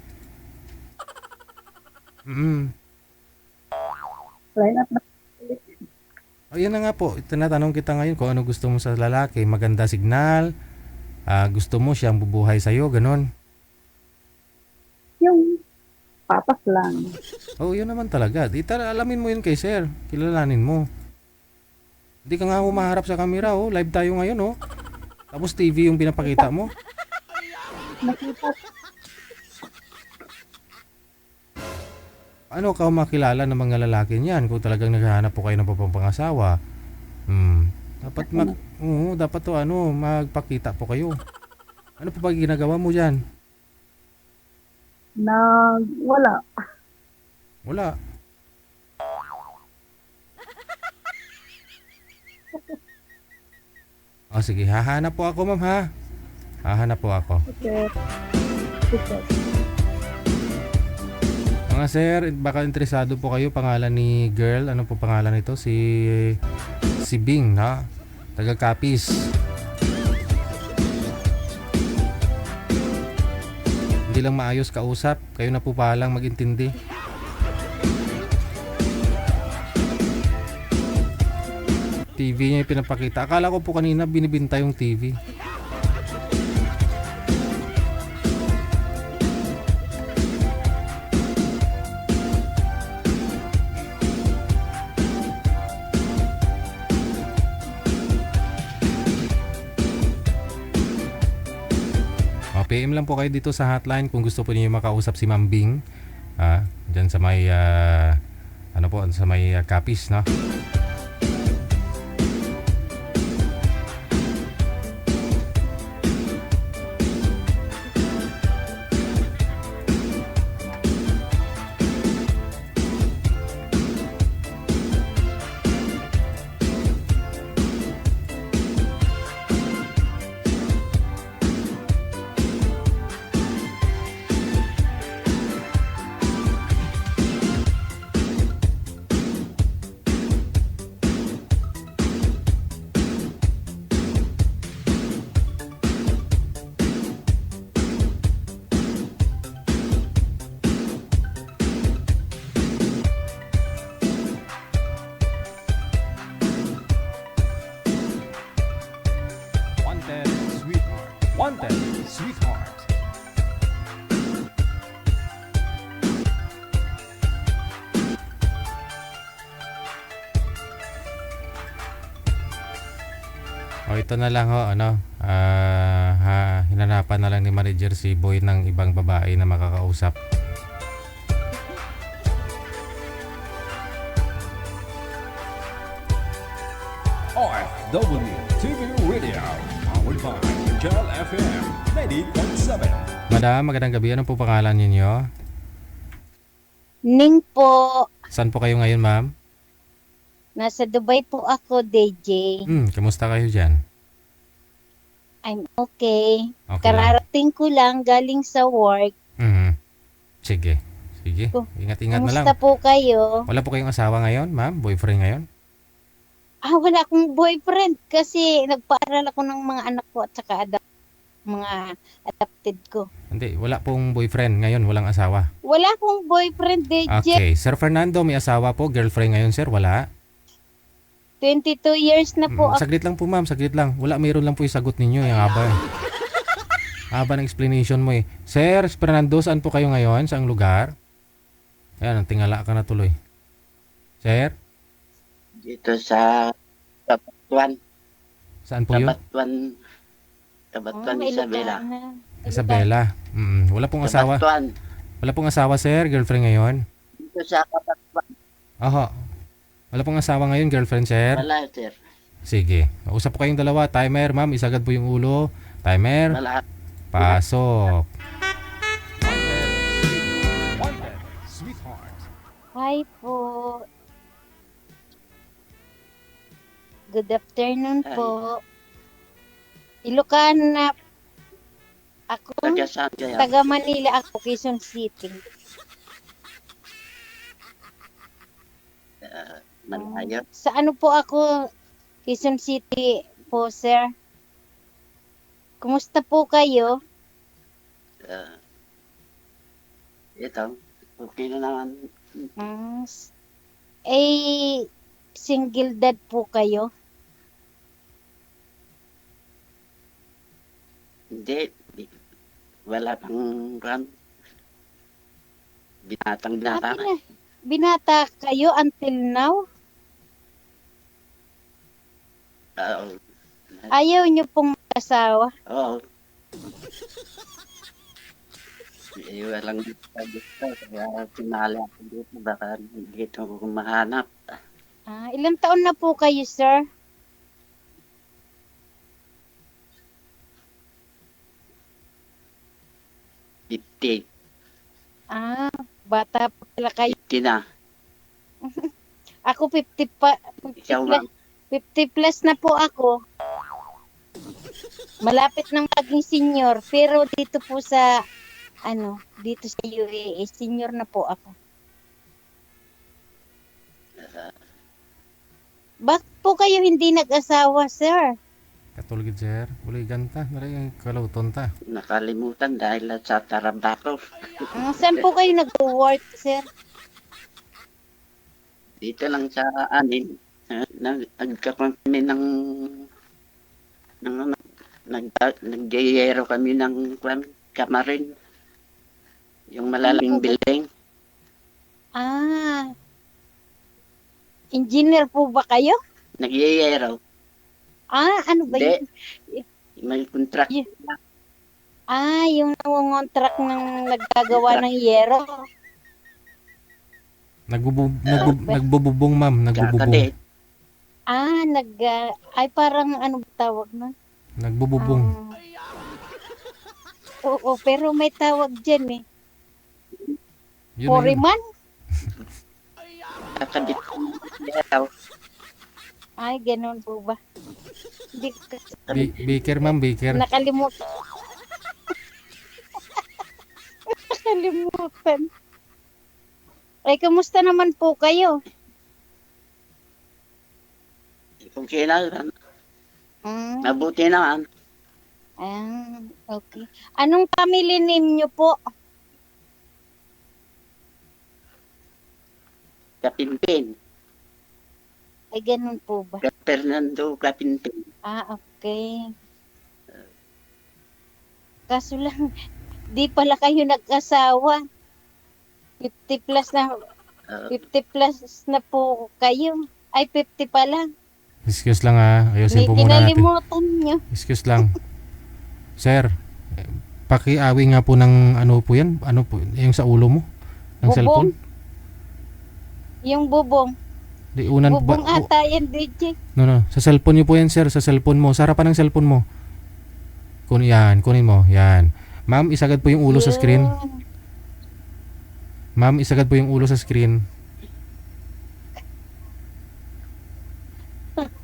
Line up na. Ayan na nga po, tinatanong kita ngayon kung ano gusto mo sa lalaki, maganda signal, gusto mo siyang bubuhay sa'yo, ganon. Yung papas lang. Oh, yun naman talaga. Alamin mo yun kay sir. Kilalanin mo. Hindi ka nga humaharap sa camera, oh. Live tayo ngayon, oh. Tapos TV yung pinapakita mo. Nakita. Ano ka makilala ng mga lalaki niyan kung talagang naghahanap po kayo ng papangasawa? Dapat dapat to magpakita po kayo. Ano pa ba ginagawa mo diyan? Wala. Wala. Oh, sige, hahanap po ako, ma'am, ha? Hahanap po ako. Okay. Okay. Mga sir, baka interesado po kayo, pangalan ni girl, ano po pangalan nito? Si Bing, na? Taga Capiz. Hindi lang maayos kausap, kayo na po palang mag-intindi. TV niya yung pinapakita. Akala ko po kanina binibinta yung TV. PM lang po kayo dito sa hotline kung gusto po niyo makausap si Ma'am Bing. Diyan sa may sa may Capiz, no? Wanted, sweetheart. O ito na lang ho, hinanapan na lang ni manager si Boy ng ibang babae na makakausap. OFW TV Radio, powered by Jal FM 90.7. Madam, magandang gabi. Ano po pangalan ninyo? Ning po. Saan po kayo ngayon, ma'am? Nasa Dubai po ako, DJ. Kamusta kayo dyan? I'm okay. Okay. Kararating ko lang galing sa work. Sige. Ingat-ingat na lang. Kamusta po kayo? Wala po kayong asawa ngayon, ma'am? Boyfriend ngayon? Wala akong boyfriend kasi nagpaaral ako ng mga anak ko at saka mga adopted ko. Hindi, wala pong boyfriend ngayon, walang asawa. Wala akong boyfriend, DJ. Okay, Sir Fernando, may asawa po, girlfriend ngayon, sir? Wala? 22 years na po ako. Saglit lang po, ma'am, saglit lang. Wala, mayroon lang po yung sagot ninyo, yung haba. Haba ng explanation mo eh. Sir Fernando, saan po kayo ngayon? Saang lugar? Ayan, tingala ka na tuloy. Sir? Dito sa Kabatuan. Saan po yun? Kabatuan, Isabela. Isabela. Wala pong asawa. Kabatuan. Wala pong asawa, sir, girlfriend ngayon? Dito sa Kabatuan. Wala pong asawa ngayon, girlfriend, sir? Wala, sir. Sige. Usap po kayong dalawa. Timer, ma'am. Isagad po yung ulo. Timer. Lahat. Pasok. Sweetheart. Hi po. Good afternoon po. Ilocano na ako. Taga saan kaya? Taga Manila ako, Quezon City. Malayo. Sa ano po ako, Quezon City po, sir. Kumusta po kayo? Ito, okay na naman. Single dad po kayo? Hindi. Wala pang run. Binatang binata na. Binata kayo until now? Ayaw niyo pong mag-asawa? Oo. Walang gusto. Kaya sinali ako dito. Baka dito ko mahanap. Ilang taon na po kayo, sir? Bata pa pala kayo. 50 na. Ako 50 pa. 50 plus na po ako. Malapit nang maging senior. Pero dito po sa, dito sa UAE, senior na po ako. Bakit po kayo hindi nag-asawa, sir? Katulgid, sir. Uli ganta. Naray kalauton ta. Nakalimutan dahil sa trabaho. Saan po kayo nag-work, sir? Dito lang sa anin. Nagkaroon kami nag-gayero kami ng kamarin. Yung malaking building. Engineer po ba kayo? Nag-gayero. Ano ba yun? May contract. Yung nangongontract ng naggagawa ng yero. Nagbububong, ma'am. Nagbububong. Parang ano ba tawag nun? Nagbububong. Oo, pero may tawag dyan eh. Yun. Foreman? Kakabit ko. Ganun po ba? Baker, ma'am, baker. Nakalimutan. Nakalimutan. Kamusta naman po kayo? Okay lang. Mabuti naman. Okay. Anong family name nyo po? Kapinpin. Ganun po ba? Fernando Kapinpin. Okay. Kaso lang, di pala kayo nag-asawa. 50 plus na po kayo. 50 pa lang. Excuse lang ayusin po muna natin. Kinalimutan nyo. Excuse lang. Sir, pakiawi nga po ng ano po yan? Ano po? Yung sa ulo mo? Ng bubong? cellphone? Yung bubong. Bubong ata yan, DJ. No. Sa cellphone niyo po yan, sir. Sa cellphone mo. Sa harapan ng cellphone mo. Kunin mo. Yan. Ma'am, isagad po yung ulo sa screen. Ma'am, isagad po yung ulo sa screen.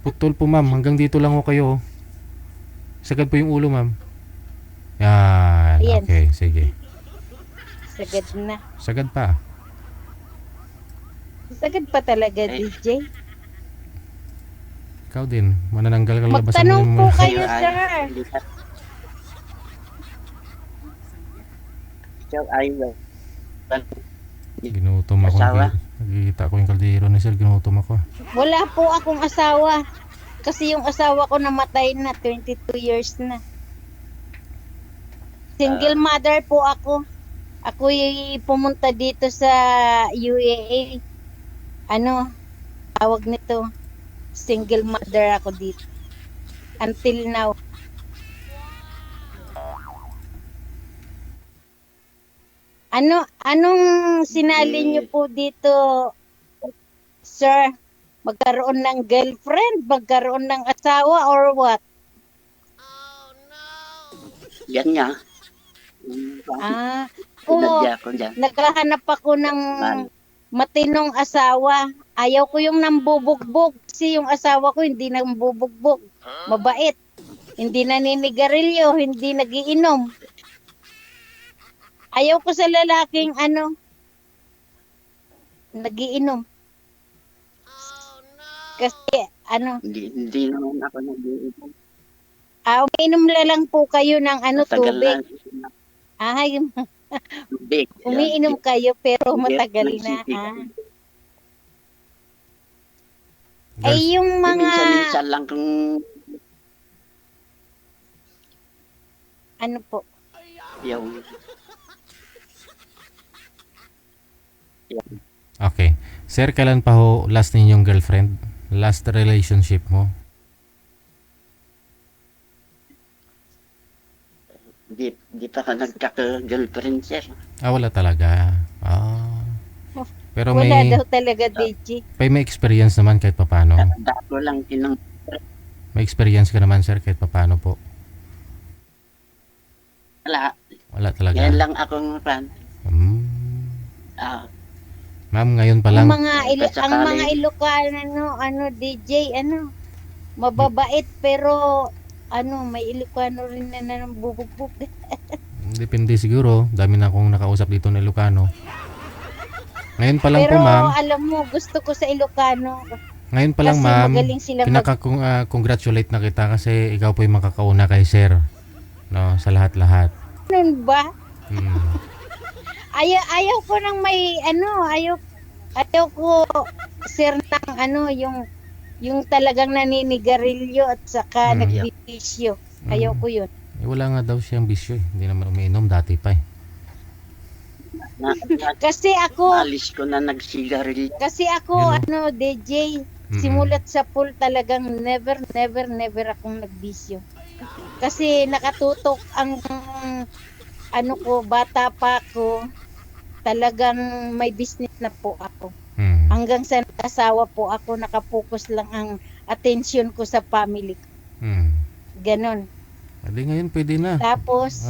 Putol po, ma'am. Hanggang dito lang ho kayo. Isagad po yung ulo, ma'am. Yan. Ayan. Okay, sige. Sagad na. Sagad pa. Sagad pa talaga, DJ. Ikaw din. Manananggal ka labasan Magtanong mo po yung... kayo, sir. Ginutom ako. Nakikita ko yung kaldero ni sir. Ginutom ako. Wala po akong asawa. Kasi yung asawa ko namatay na. 22 years na. Single mother po ako. Ako pumunta dito sa UAE. Tawag nito. Single mother ako dito. Until now. Anong sinali niyo po dito, sir, magkaroon ng girlfriend, magkaroon ng asawa, or what? Yan nga. Oo, Sinadya ko dyan. naghahanap ako ng matinong asawa. Ayaw ko yung nambubugbog. Kasi yung asawa ko hindi nambubugbog. Mabait. Hindi naninigarilyo, hindi nagiinom. Ayaw ko sa lalaking nagiinom. Kasi Hindi naman ako nag-iinom. umiinom lang po kayo ng Tagal tubig. na. Ay, Tubig. umiinom kayo pero Hindi matagal ako na. nagsisig. Ay, yung mga Minsan-minsan lang kung po, yung Okay. Sir, kailan pa ho last ninyong girlfriend? Last relationship mo? di pa ka nagkaka-girlfriend, sir. Wala talaga. Pero wala may daw talaga, DJ. may experience naman kahit papano. Dato lang tinang May experience ka naman, sir, kahit papano po. wala. Wala talaga. Yan lang akong fan. Ma'am, ngayon pa lang. Ang mga Ilocano, DJ, mababait, pero, may Ilocano rin na nambubugbog. Depende siguro. Dami na akong nakausap dito na Ilocano. Ngayon pa lang Pero, po, ma'am. alam mo, gusto ko sa Ilocano. Ngayon pa lang, kasi ma'am. magaling sila Congratulate na kita kasi ikaw po yung makakauna kay sir. No, sa lahat-lahat. Ganun ba? Mm. Ayaw ko nang may ayaw ko sir ng yung talagang naninigarilyo at saka nagbibisyo. Ayaw ko yun. Wala nga daw siyang bisyo eh. Hindi naman umiinom dati pa eh. Kasi ako alis ko na nagsigarilyo. Kasi ako DJ, simulat sa pool talagang never akong nagbisyo. Kasi nakatutok ang ko, bata pa ako, talagang may business na po ako. Hanggang sa nag-asawa po ako, nakapokus lang ang attention ko sa family ko. Ganon. Hindi ngayon pwede na. Tapos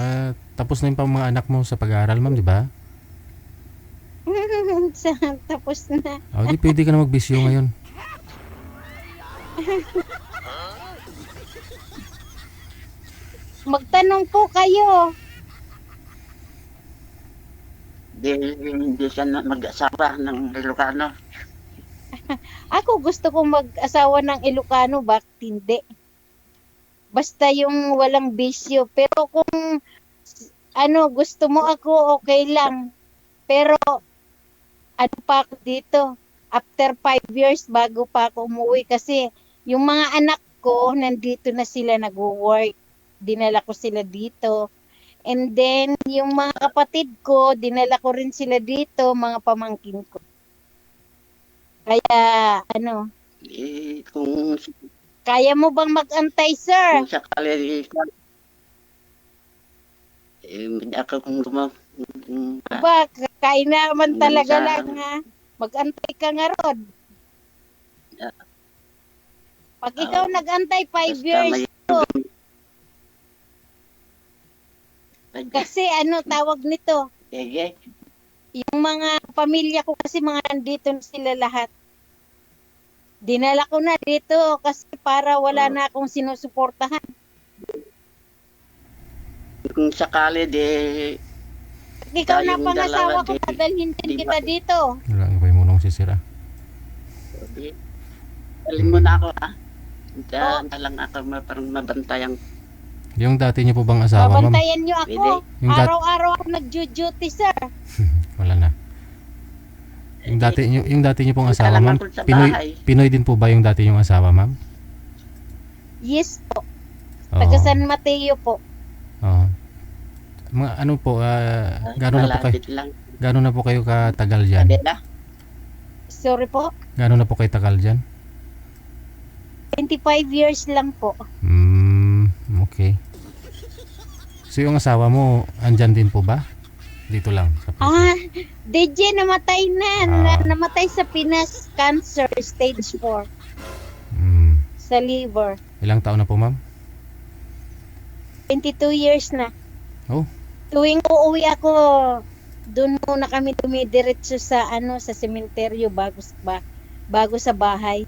tapos na yung mga anak mo sa pag-aaral, ma'am, di ba? Tapos na. Di pwede ka na magbisyo ngayon. Magtanong po kayo. Hindi siya mag-asawa ng Ilocano. Ako gusto kong mag-asawa ng Ilocano, bakit hindi? Basta yung walang bisyo. Pero kung gusto mo ako, okay lang. Pero pa ako dito? After 5 years bago pa ako umuwi kasi yung mga anak ko nandito na sila nag-work. Dinala ko sila dito. And then, yung mga kapatid ko, dinala ko rin sila dito, mga pamangkin ko. Kaya, kung kaya mo bang mag-antay, sir? Kung sakali, ako kung kain naman talaga lang, ha? Mag-antay ka nga, Rod. Pag ikaw nag-antay 5 years, kasi tawag nito? Yung mga pamilya ko kasi mga nandito na sila lahat. Dinala ko na dito kasi para wala na akong sinusuportahan. Kung sakali ikaw na pangasawa ko, padalhin din kita dito. Wala nga mo nung sisira. Alin mo na ako, ha? Hindi lang ako parang mabantayan. Yung dati niyo po bang asawa, ma'am? Babantayan niyo ako. Araw-araw ako nag-duty, sir. Wala na. Yung dati niyo pong asawa, ma'am? Pinoy din po ba yung dati yung asawa, ma'am? Yes po. Taga San Mateo po. Mga gano'n na po kayo katagal dyan? Sorry po? Gano'n na po kayo tagal dyan? 25 years lang po. Okay. So yung asawa mo, andyan din po ba? Dito lang. Sa DJ namatay namatay sa Pinas, cancer, stage 4. Sa liver. Ilang taon na po, ma'am? 22 years na. Oh. Tuwing uuwi ako, doon muna kami dumidiretso sa sa sementeryo bago sa bahay.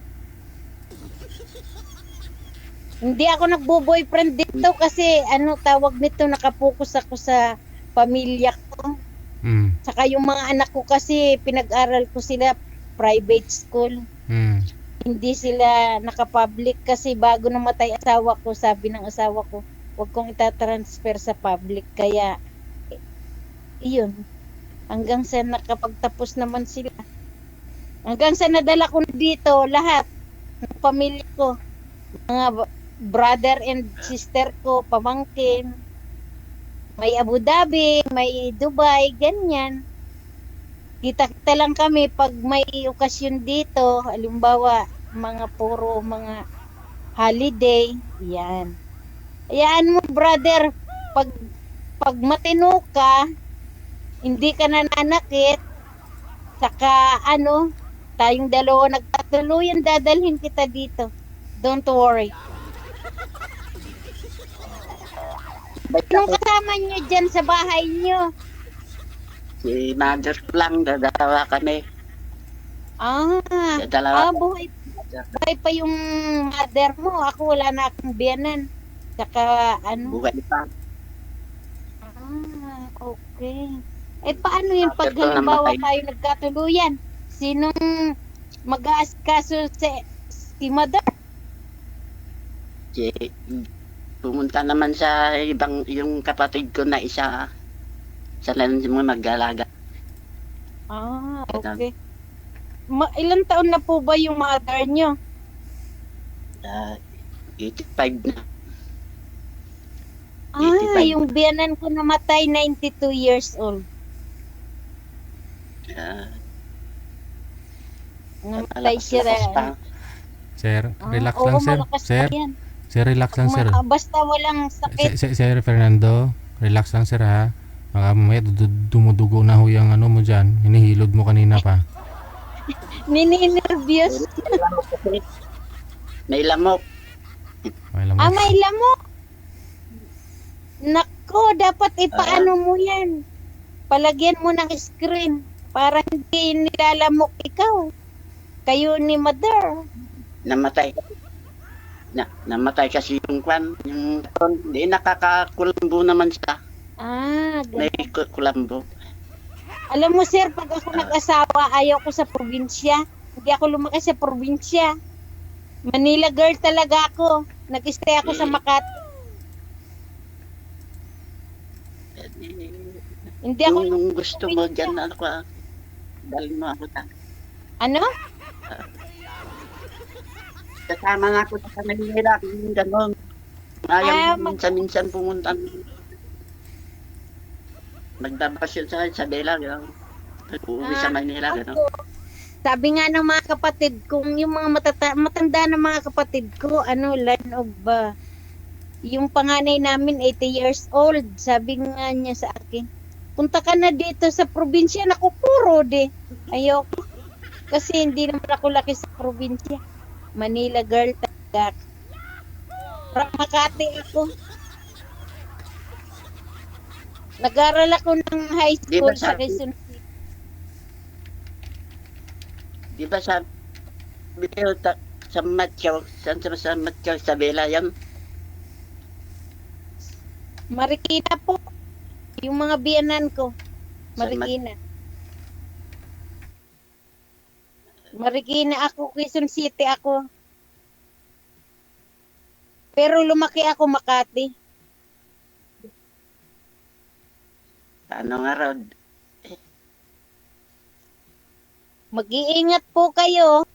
Hindi ako nagbo-boyfriend dito kasi tawag nito, nakapokus ako sa pamilya ko. Saka yung mga anak ko kasi pinag-aral ko sila private school. Hindi sila naka-public kasi bago namatay asawa ko, sabi ng asawa ko, huwag kong itatransfer sa public. Kaya, iyon. Hanggang sa nakapagtapos naman sila. Hanggang sa nadala ko dito, lahat ng pamilya ko. Mga brother and sister ko, pamangkin. May Abu Dhabi, may Dubai, ganyan. Kita-kita lang kami pag may okasyon dito, halimbawa mga holiday, yan. Hayaan mo, brother, pag matino ka, hindi ka nananakit, saka tayong dalawa nagtatuluyan, dadalhin kita dito. Don't worry. Anong kasama nyo dyan sa bahay nyo? Si mother ko lang, dalawa kami. Buhay pa yung mother mo. Ako wala na akong biyanan. Saka Buhay pa. Okay. Paano yun pag halimbawa tayo nagkatuluyan? Sinong mag-aaskaso si mother? Pumunta naman sa yung kapatid ko na isa. Sa lang mo mag-alaga. Okay. Ilang taon na po ba yung mother nyo? 85 na. 85. Yung biyanan ko namatay, 92 years old. Namatay siya. Sir, relax lang, sir. Sir, relax lang, sir. Basta walang sakit. Sir Fernando, relax lang, sir, ha. Baka mamaya dumudugo na ho yung mo dyan. Hinihilod mo kanina pa. Nininervyos. May lamok. May lamok. Nako, dapat ipaano mo yan. Palagyan mo ng screen para hindi nilalamok ikaw. Kayo ni mother. Namatay kasi yung hindi nakakakulambo naman siya. May kulambo. Alam mo, sir, pag ako nag-asawa, ayaw ko sa probinsya. Hindi ako lumaki sa probinsya. Manila girl talaga ako. Nag-stay ako sa Makati. Hindi ako Kung gusto mo dyan, dali mo ako ta. Ano? Kasama na ako sa Manila, gano'n. Ayaw minsan-minsan pumunta. Magdabasyon sa Isabela, gano'n. Uuwi sa Manila, gano'n. Sabi nga ng mga kapatid kong, yung mga matanda ng mga kapatid ko, line of, yung panganay namin, 80 years old. Sabi nga niya sa akin, punta ka na dito sa probinsya, naku, puro de. Ayoko. Kasi hindi naman ako laki sa probinsya. Manila girl talaga. From Makati ako. Nag-aral ako ng high school sa Quezon City. Di ba sa Matyaw, sa Matyaw, sa Bela yan? Marikina po. Yung mga biyanan ko. Marikina. Marikina ako, Quezon City ako. Pero lumaki ako Makati. Ano nga raw? Mag-iingat po kayo.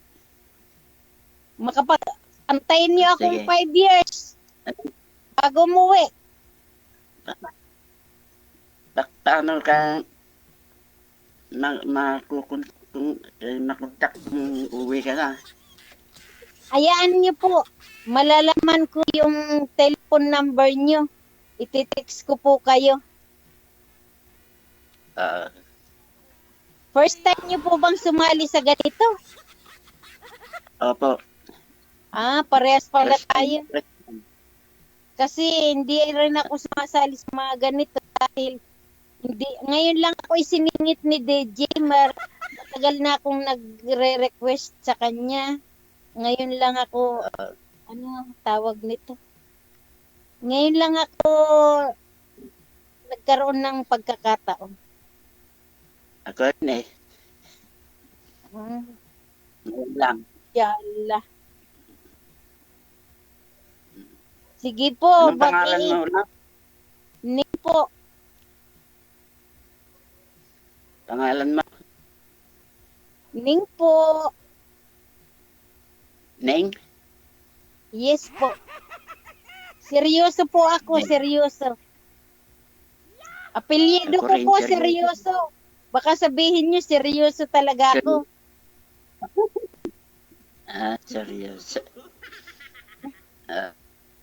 Antayin niyo akong 5 years. Bago umuwi. Paano ka makontak kung uwi ka na? Hayaan niyo po. Malalaman ko yung telephone number niyo. Iti-text ko po kayo. First time niyo po bang sumali sa ganito? Opo. Parehas pala First tayo. time. Kasi hindi rin ako sumasali sa mga ganito dahil ngayon lang ako isiningit ni DJ. Matagal na akong nagre-request sa kanya. Ngayon lang ako, tawag nito? Ngayon lang ako nagkaroon ng pagkakataon. Ako rin eh. Ngayon lang. Yala. Sige po, Anong pangalan mo ulit? Ning po. Pangalan mo? Ning po. Neng? Yes po. Seryoso po ako, seryoso. Apelyido Ako ko rin, po, seryoso. seryoso. Baka sabihin nyo, seryoso talaga ako. Seryoso.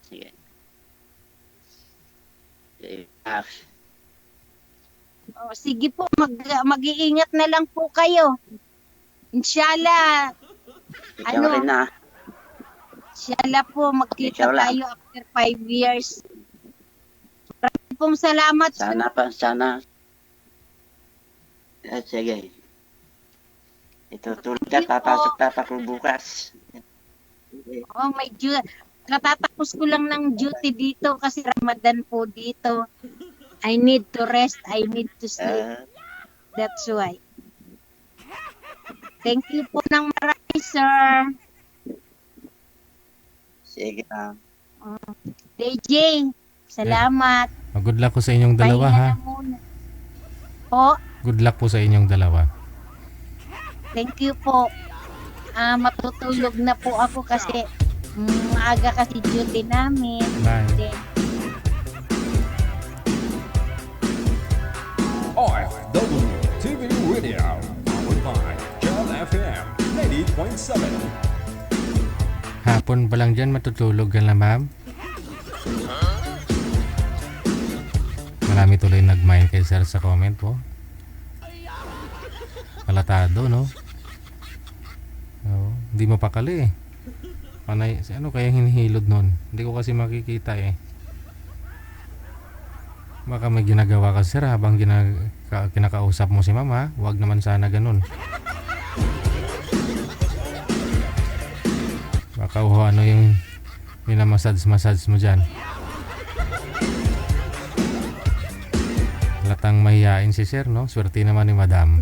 Sige. Sige po, mag-iingat na lang po kayo. Inshallah. Ikaw rin na. Inshallah po, magkita Ikaw lang. tayo after 5 years. Maraming pong salamat. Sana pa, sana. Sige. Itutulog ka, papasok ako bukas. Oh, may katatapos ko lang ng duty dito kasi Ramadan po dito. I need to rest, I need to sleep. That's why. Thank you po ng marami, sir. Sige na. DJ, salamat. Good luck po sa inyong dalawa, ha? Pahinga na muna. Po, Good luck po sa inyong dalawa. thank you po. Matutulog na po ako kasi maaga kasi duty namin. Bye. Then, OFW TV Radio, powered by Jal FM 90.7. Hapon pa lang dyan, matutulog ka na, ma'am. Marami tuloy nag-mind kay sir sa comment po. Kalatado, no? Hindi mapakali eh. Panay, ano kaya hinihilod nun? Hindi ko kasi makikita eh. Baka may ginagawa ka sir habang kinakausap mo si mama. Huwag naman sana ganun. Baka ano yung minamassage mo dyan. Latang mahihain si sir, no? Swerte naman ni madam.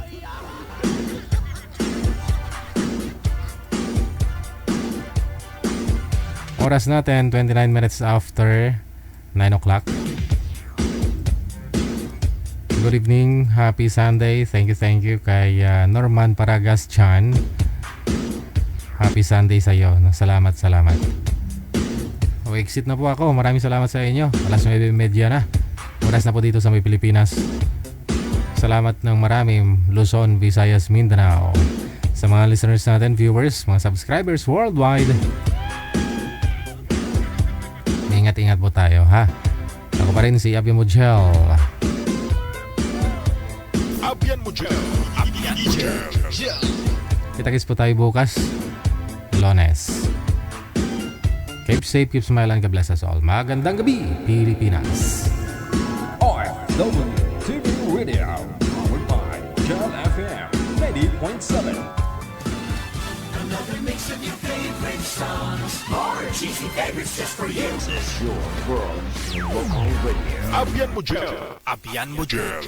Oras natin 29 minutes after 9 o'clock. Good evening, happy Sunday. Thank you kay Norman Paragas Chan. Happy Sunday sa iyo. Salamat. Exit na po ako. Maraming salamat sa inyo. Alas 9:30 na. Oras na po dito sa may Pilipinas. Salamat ng maraming Luzon, Visayas, Mindanao. Sa mga listeners natin, viewers, mga subscribers worldwide. Ingat-ingat po tayo, ha? Ako pa rin si Abian Mujel. Kita-kits po tayo bukas, Lunes. Keep safe, keep smiling, God bless us all. Magandang gabi, Pilipinas. OFW TV Radio, powered by Jal FM 90.7. Another mix of your favorite songs. More cheesy favorites just for you. This is your world in local radio. Abian Mujel.